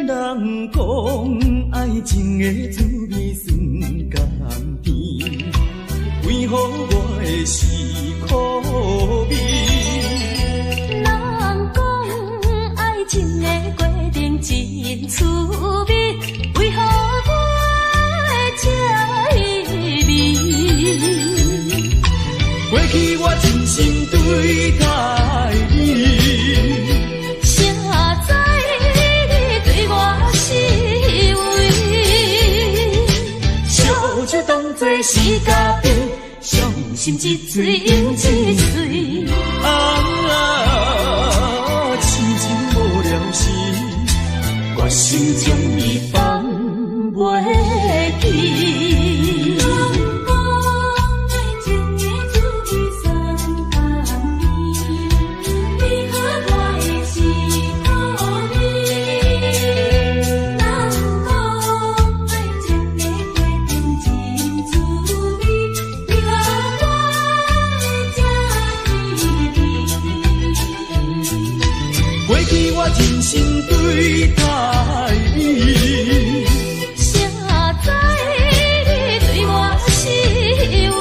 人讲爱情的滋味酸甘甜，为何我的是苦味？人讲爱情的过程真趣味，为何我会这意味？过去我真心对待你，谁知你对我是为，笑笑当作是家己，伤心一嘴又一嘴。痴情无聊时，我心中你放袂记。人生对待伊。谁知你对我是为？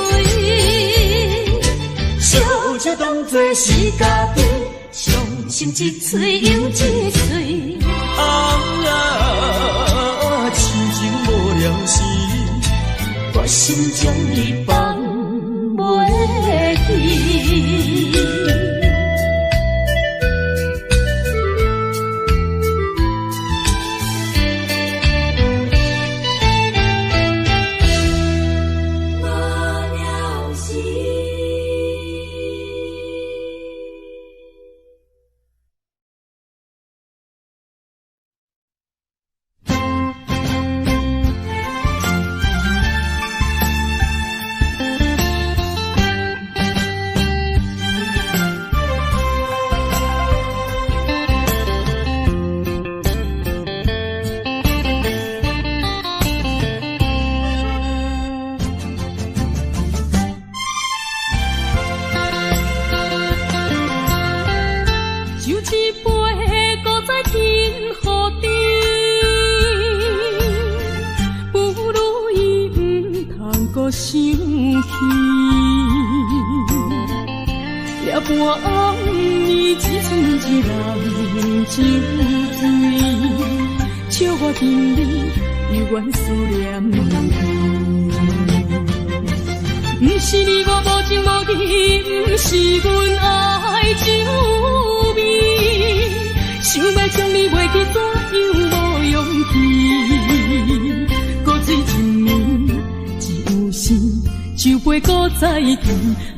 小姐当作是家己，伤心一嘴又一嘴。痴情无了时，我心将你放袂记。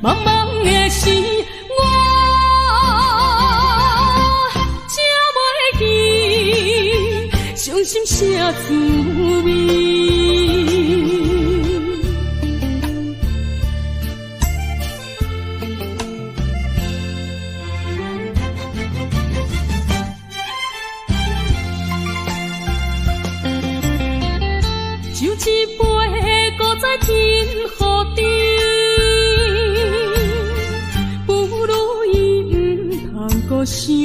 茫茫的时，我才袂记，伤心啥滋味。就一杯搁再天雨滴。想起，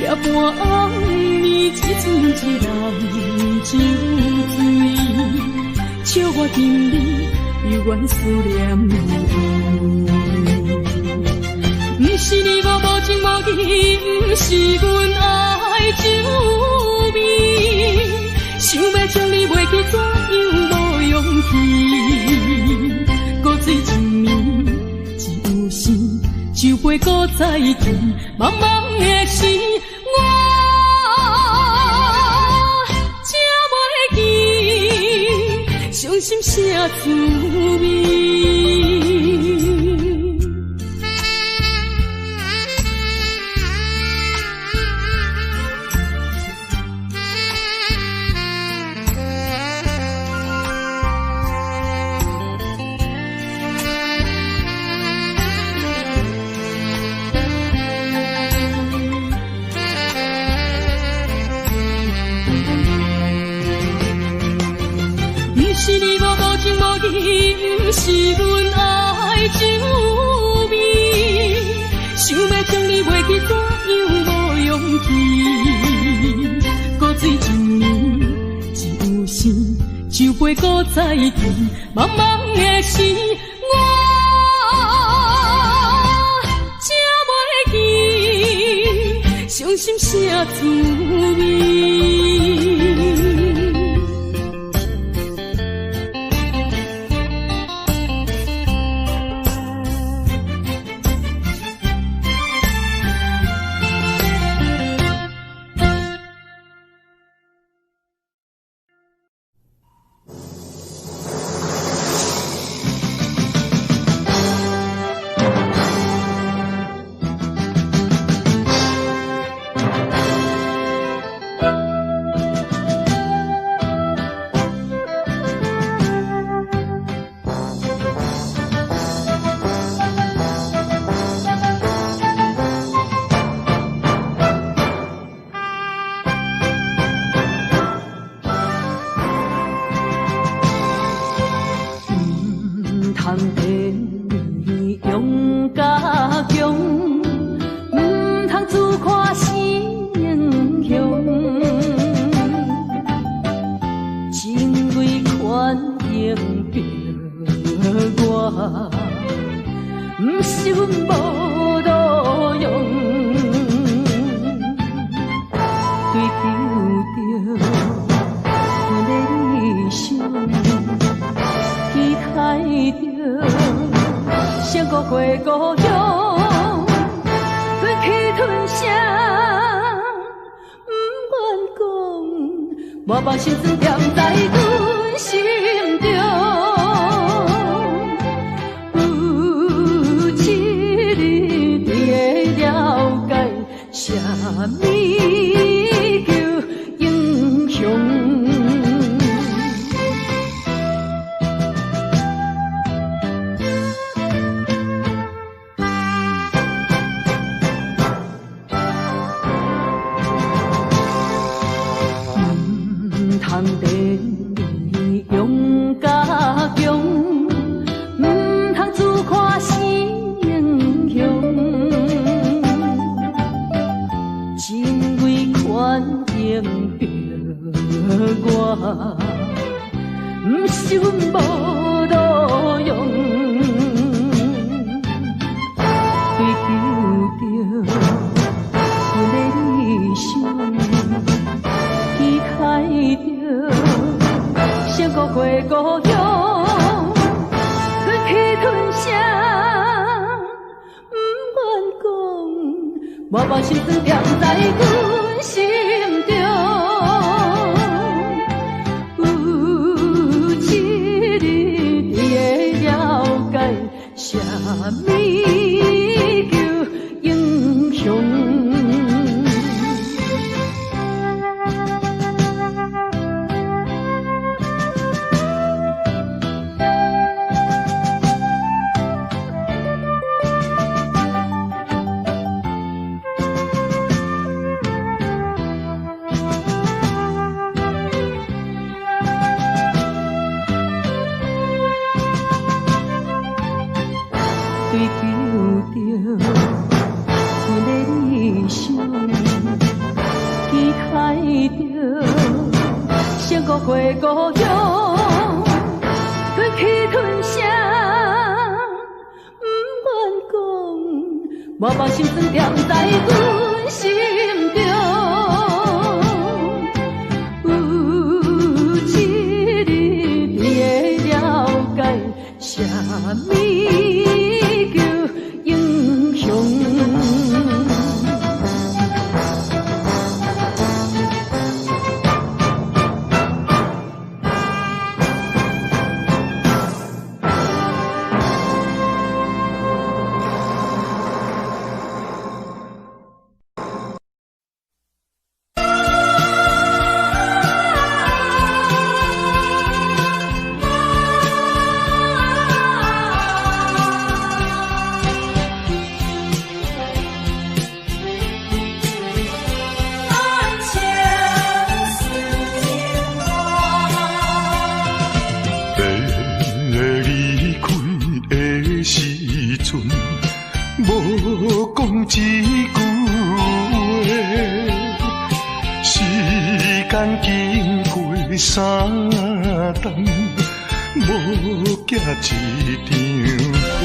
夜半暗暝一寸一人酒醉，笑我心里犹原思念你。不是你我无情无义，不是阮爱酒味，想要将你袂记，怎样无勇气？搁醉一暝。酒杯搁再见，茫茫的时，我才袂记，伤心啥滋味。不是阮爱酒味，想要将你袂记，怎样无勇气？搁醉一暝，一有时，酒杯搁再见，茫茫的时，我才袂记，伤心啥滋味？阮无路用，追求着阮的理想，期待着闪过过故乡，吞去吞下，不愿讲，我把心酸踮在阮心中。啥物叫英雄？唔通地用甲强，唔通自夸是英雄。真为权赢着我，不是阮无路用，追求着阮的理想，期待着闪过过故乡，吞去吞下，不愿讲。我把心酸踮在阮心中，有一日你会了解，啥物叫英雄。追求着阮的理想，期待着闪过过故乡，吞去吞下，不愿讲，我把心酸踮在阮心中，有一日你会了解，啥物叫英雄。无讲一句话，时间经过3冬，无寄一张花，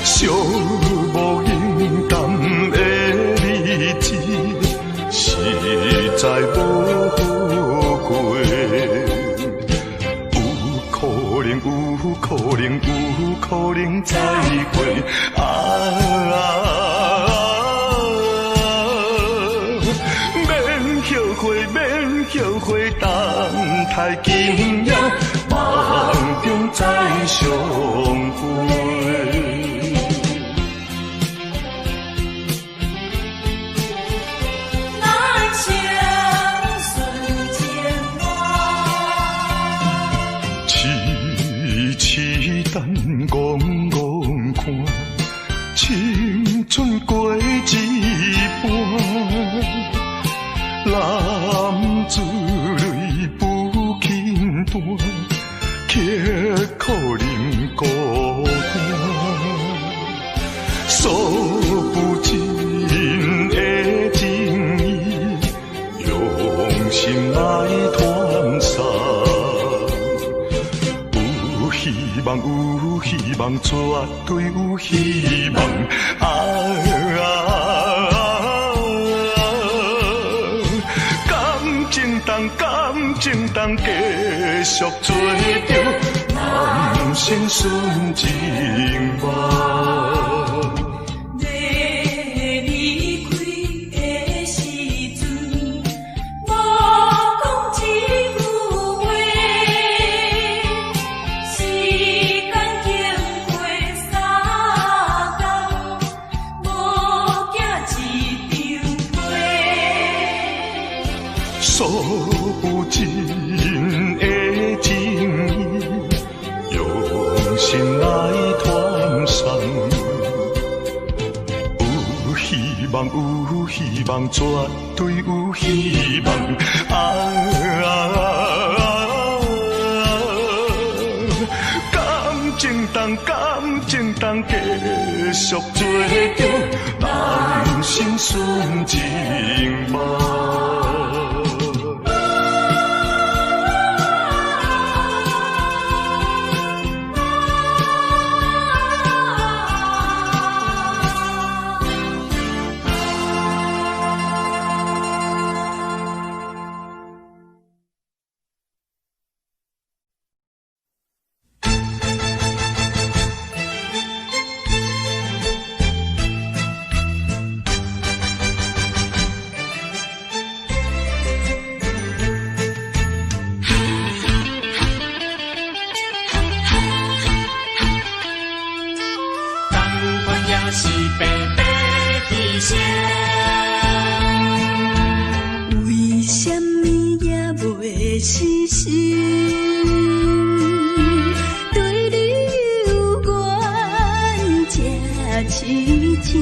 寂无影淡的日子，实在无好过。有可能再会免后悔，等待今夜梦中再相会。等戆看，青春过一半，男子泪不轻弹，却可忍孤单。数不尽的情意，用心来传送。希望有有希望，绝对有希望。感情当继续做着人生顺情梦。数不尽的情意，用心来传送。有希望，有希望，绝对有希望。感情当继续做着人生顺情梦。为什么也袂死心？对你有缘这痴情，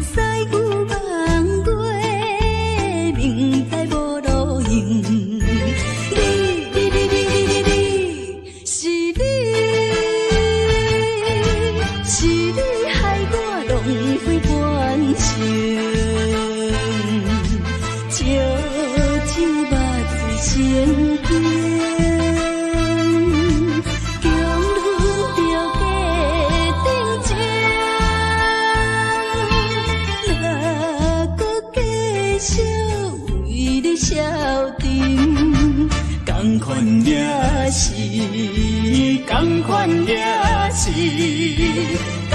西牛望过，明知无路用。是你害我浪费感情。同款也是，同款也是，同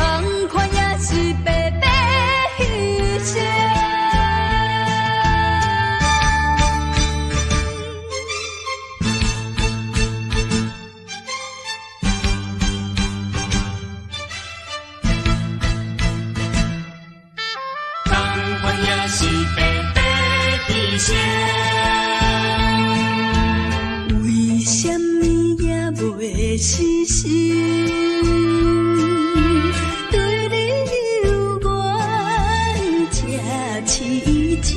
款也是白白牺牲。同款也是白白牺牲。袂死心，对你有缘这痴情，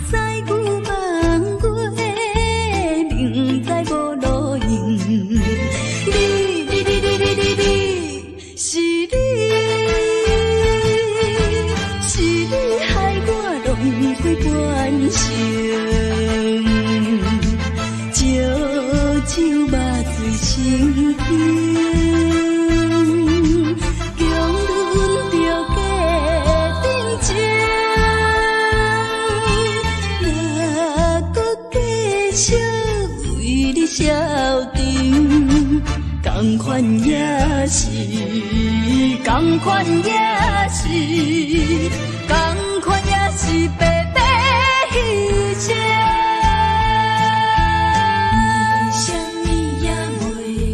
西牛望过，明知无路用。是你害我浪费感情。酒肉心惊，强忍着假定情，若搁继续为你消沉，同款也是，同款也是，同款也是白白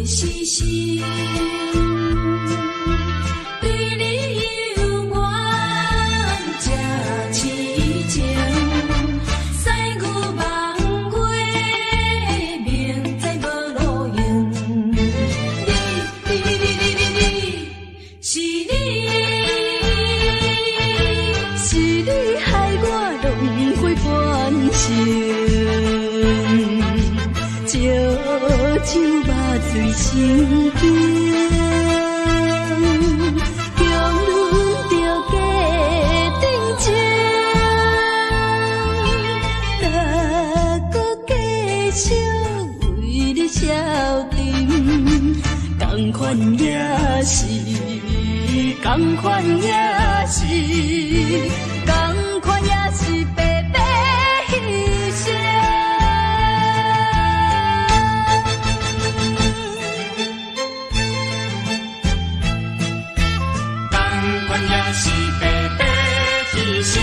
牺牲。对你有缘这痴情，西牛望过，明知无路用。是你害我浪费感情，酒肉醉心惊。同同款也是，同款也是，同款也是白白牺牲。同款也是白白牺牲。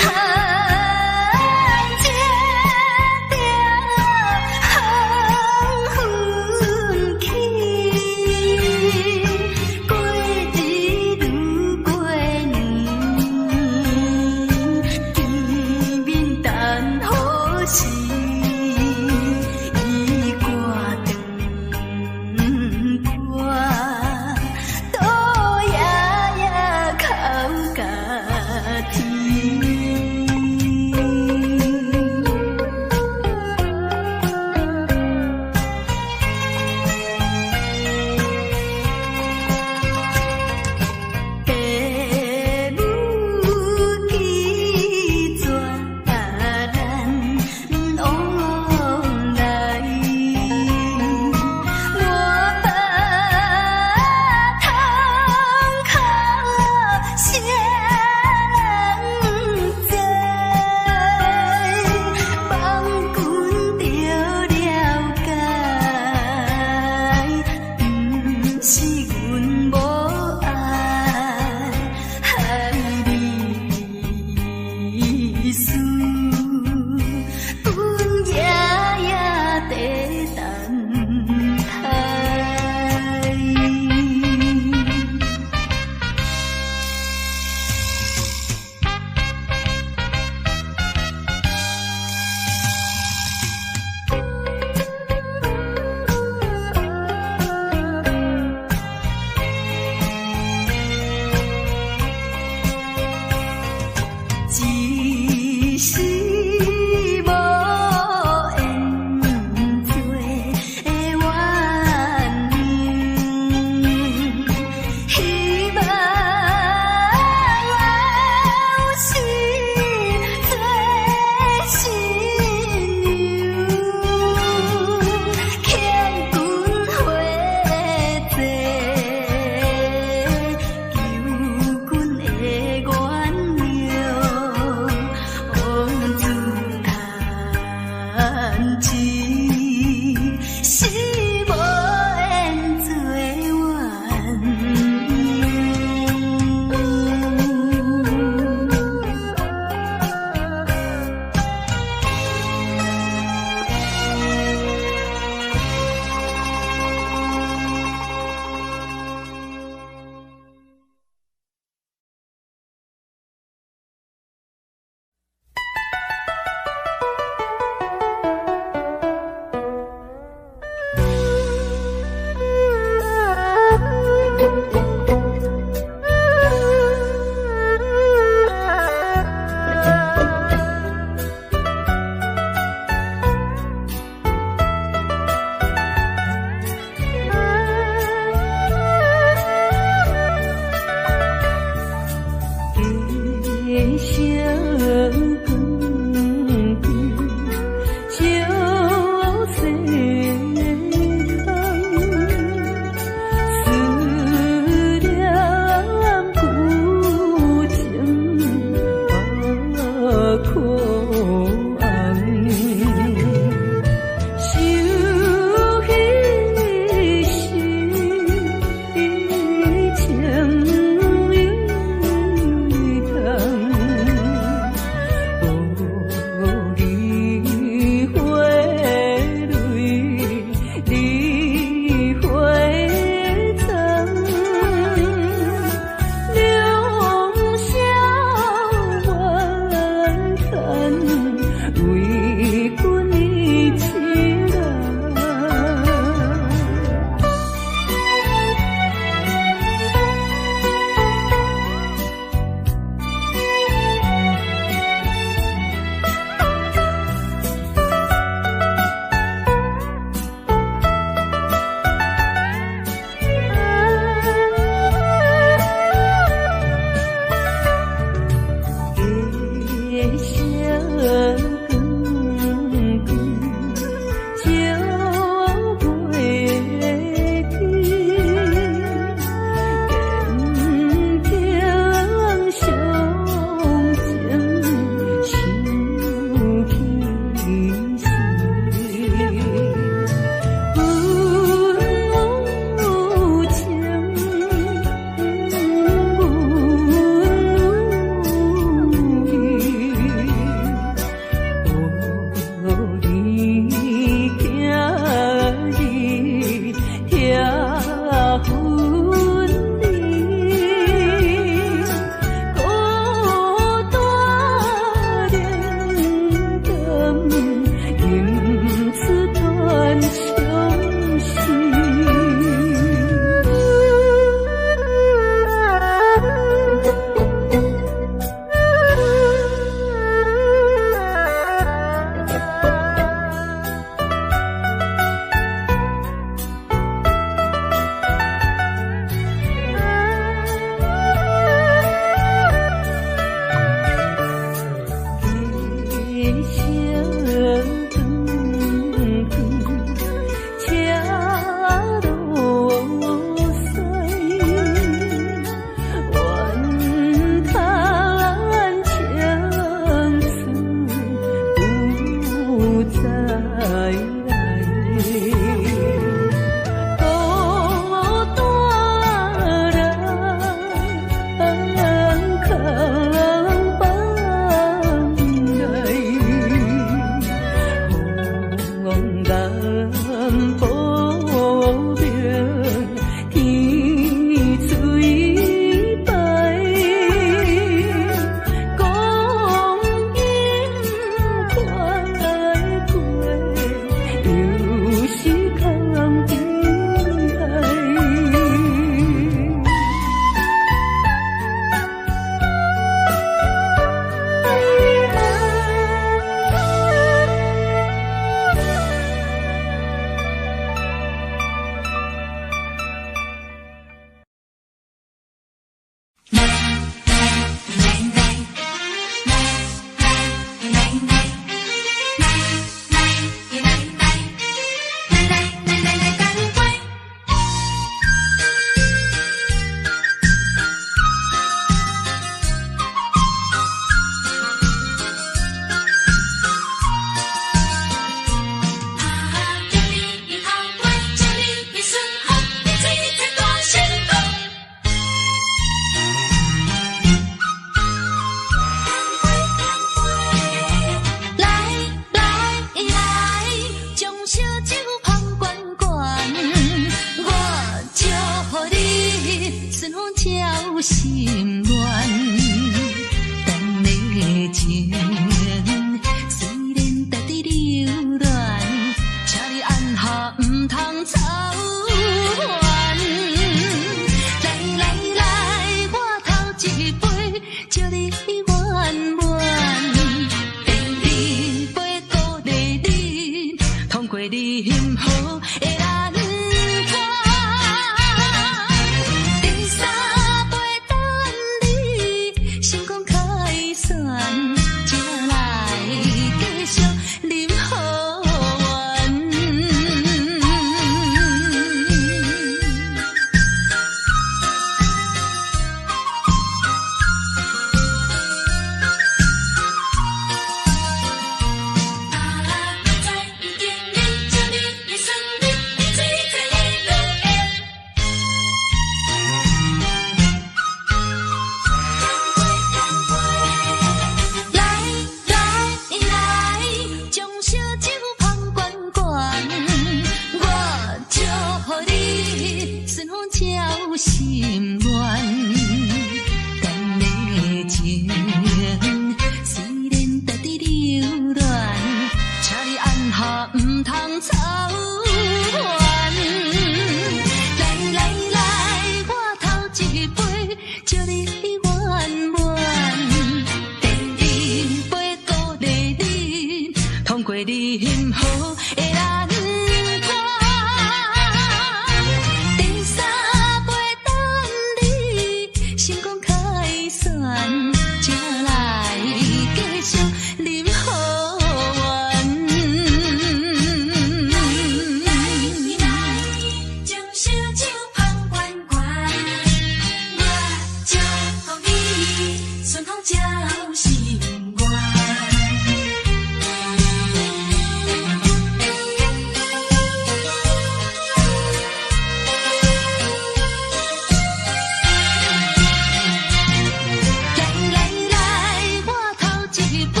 一杯，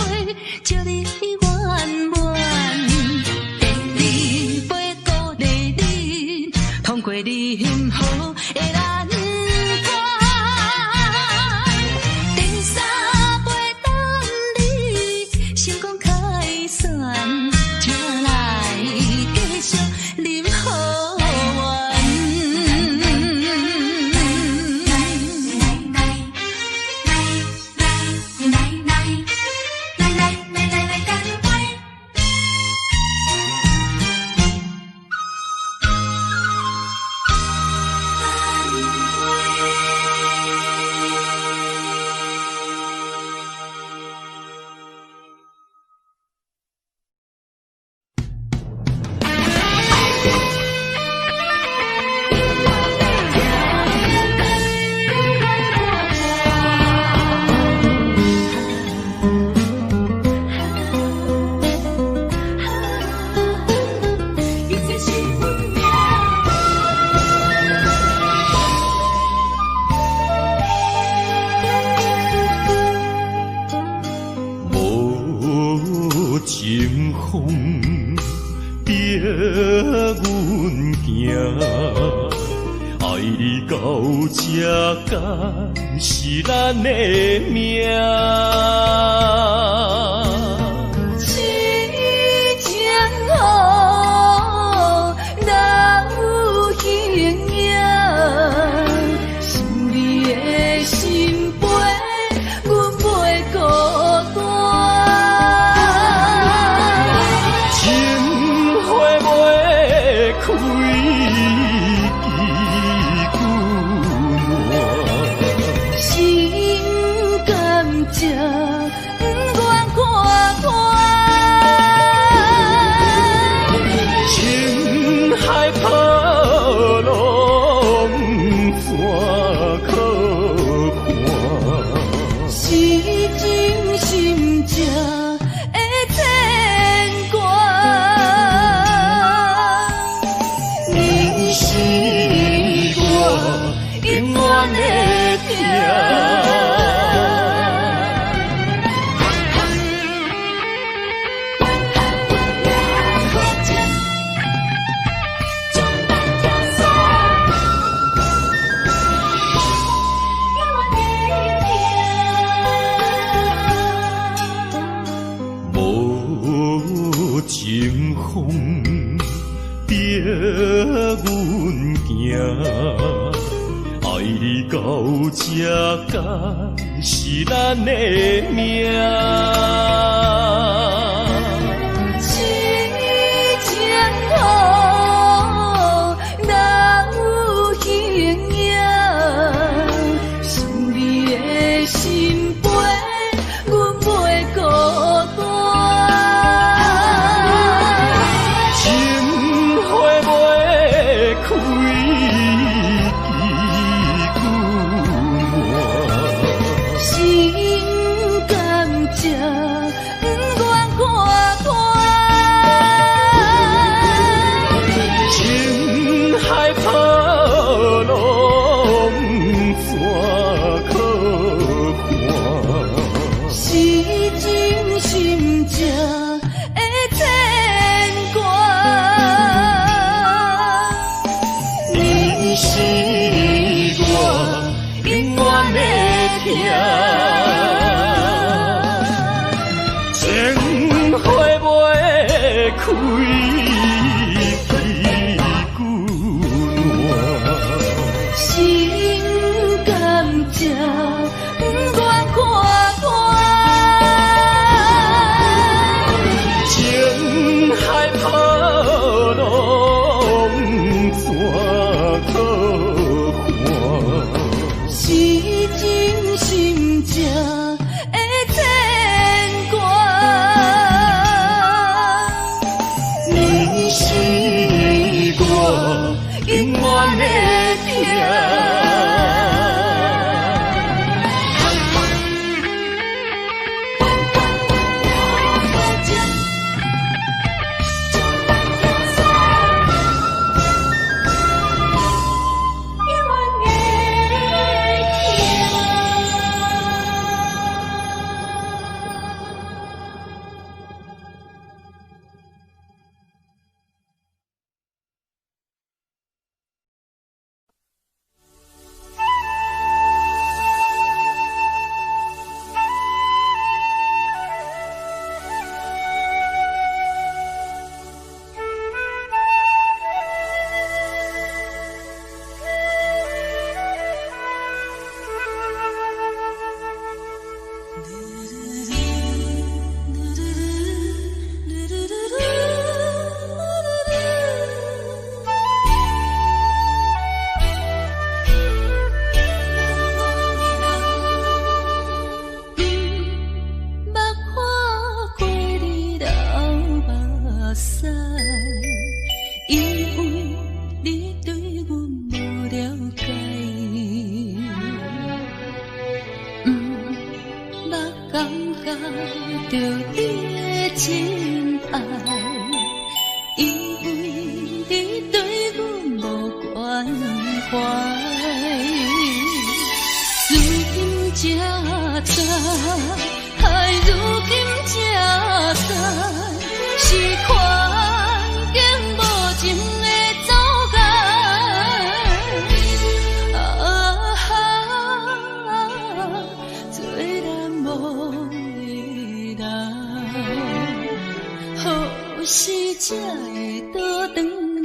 祝你圆满。第二杯鼓励你，通过你幸福的难关。第三杯等你成功开选，才来继续饮好运。情风逼阮行，爱你到这敢是咱的命。痴情好，哪有形影？想你的心悲，阮袂孤单。开心甘蔗，不愿看破。情海波浪，怎可看？是真心正的牵挂。你是我永远的疼。情风逼阮行，爱你到这敢是咱的命。痴情好，哪有形影？想你的心悲，阮袂孤单。开心甘蔗，不愿看破。情海波浪，怎可看？是真心正的牵挂。你是我永远的疼。情花袂开，心甘蔗，不愿看破。情海波浪，怎可看？是真心正的牵挂。你着你的真爱，因为你对阮无关怀。如今才知，如今才知，是环境无情的阻碍。做难忘的人，何时才会倒转来？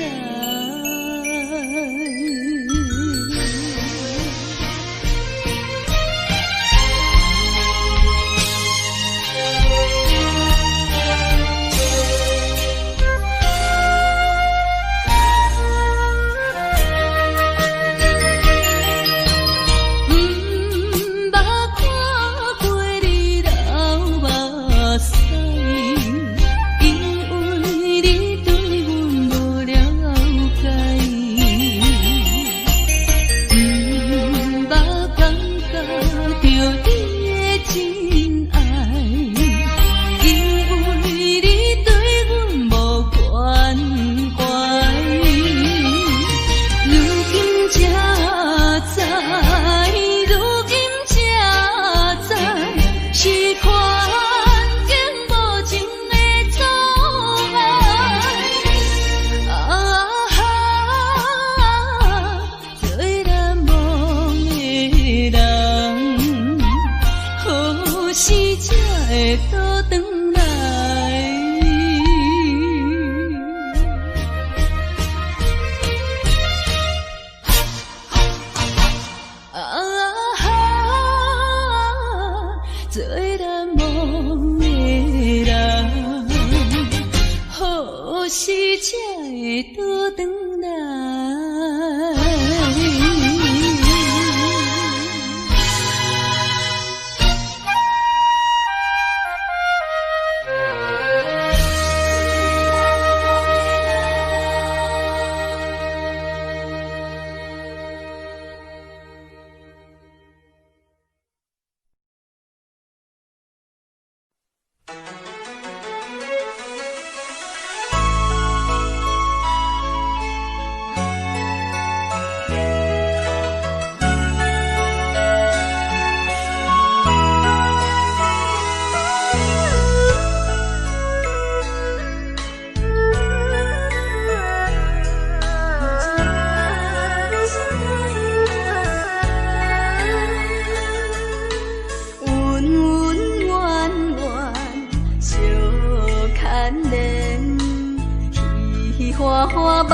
花花梦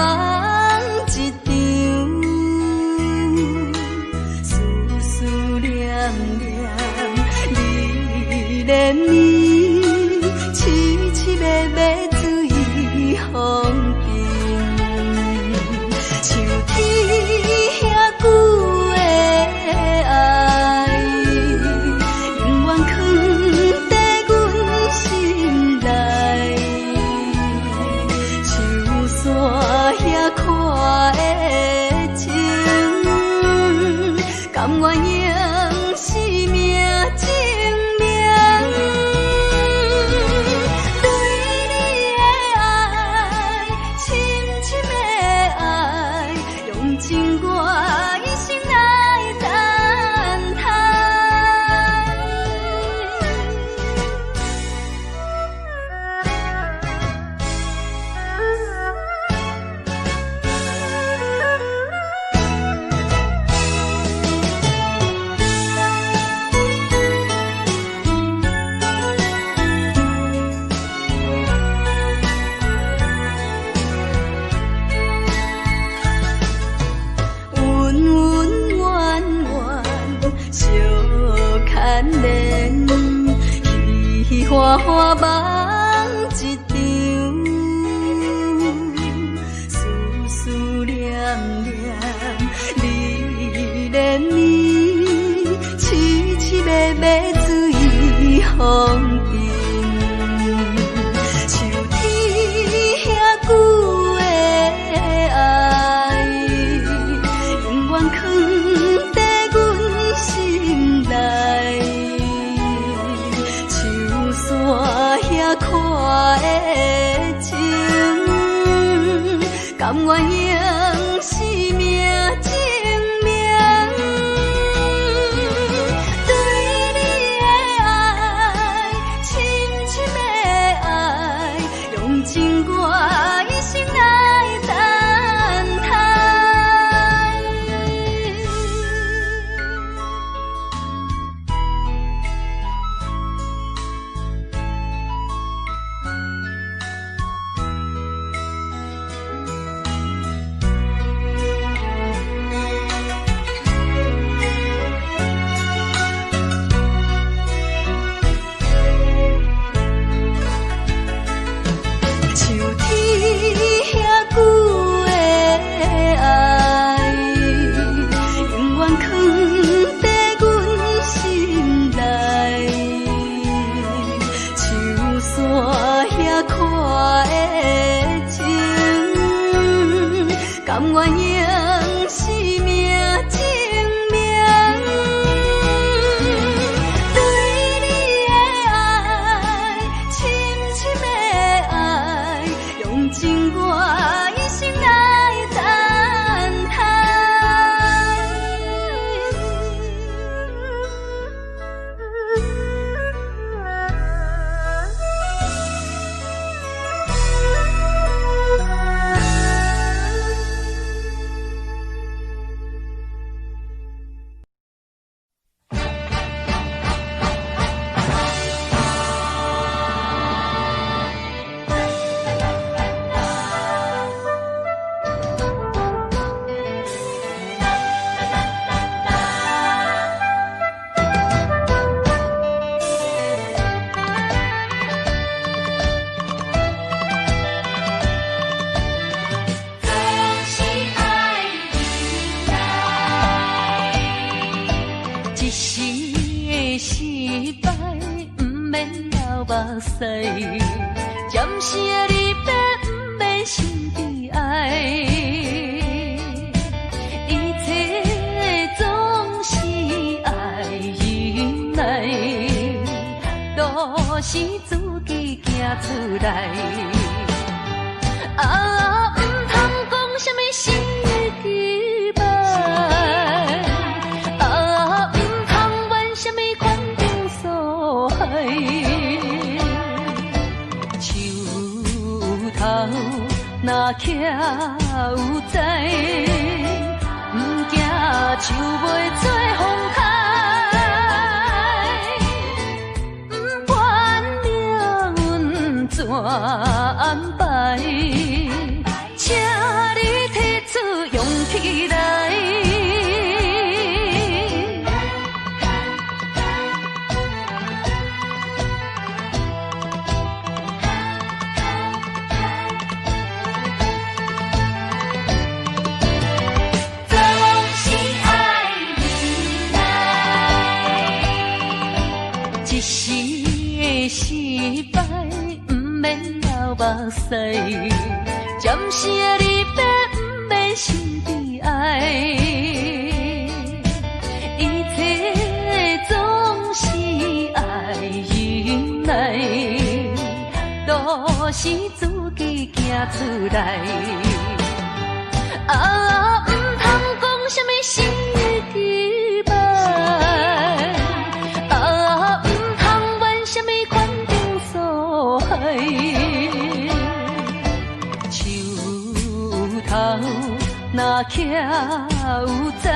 一场，思思念念你怜你，凄凄密密随风平，像天遐久的爱，永远藏在阮心内。山遐看的情，甘愿用生命证明。对你的爱，深深的爱，用尽我一生来赞叹。花花梦一场，思思念念你怜你，凄凄密密随风平，像天遐久的爱，永远藏在阮心内。看的情，甘愿用生命证明，对你的爱，深深的爱，用尽我一生来等待。甘愿用生命证明，对你的爱，深深的爱，用尽我一生来等目屎，暂时的离别，不免伤悲哀。一切总是爱忍耐，都是自己行出来。啊，唔通讲什么心期盼，啊，唔通怨什么款定所害。头若徛有在，唔惊树袂做风开，唔管命运怎安排，请你提出勇气来。失败不免流目屎，暂时的离别不免伤悲哀。一切总是爱忍耐，都是自己行出来。啊，唔通讲什么心期盼。树头若徛有在，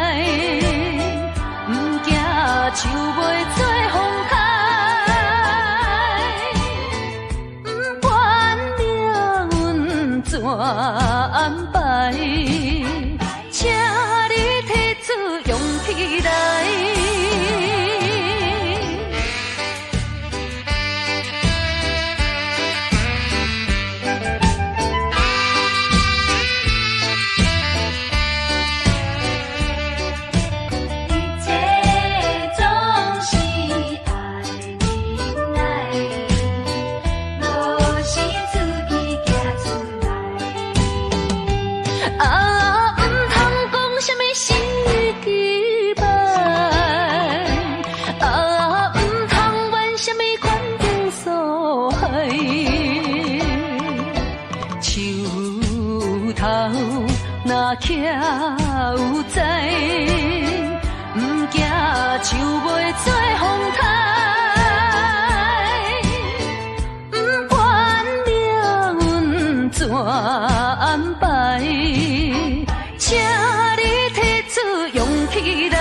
唔惊树袂做风开，唔管命运怎安排，请你提出勇气来。啊。徛有在，不惊树袂做风台，不管命运怎安排，请你提出勇气来。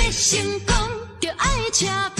要成功，就爱车。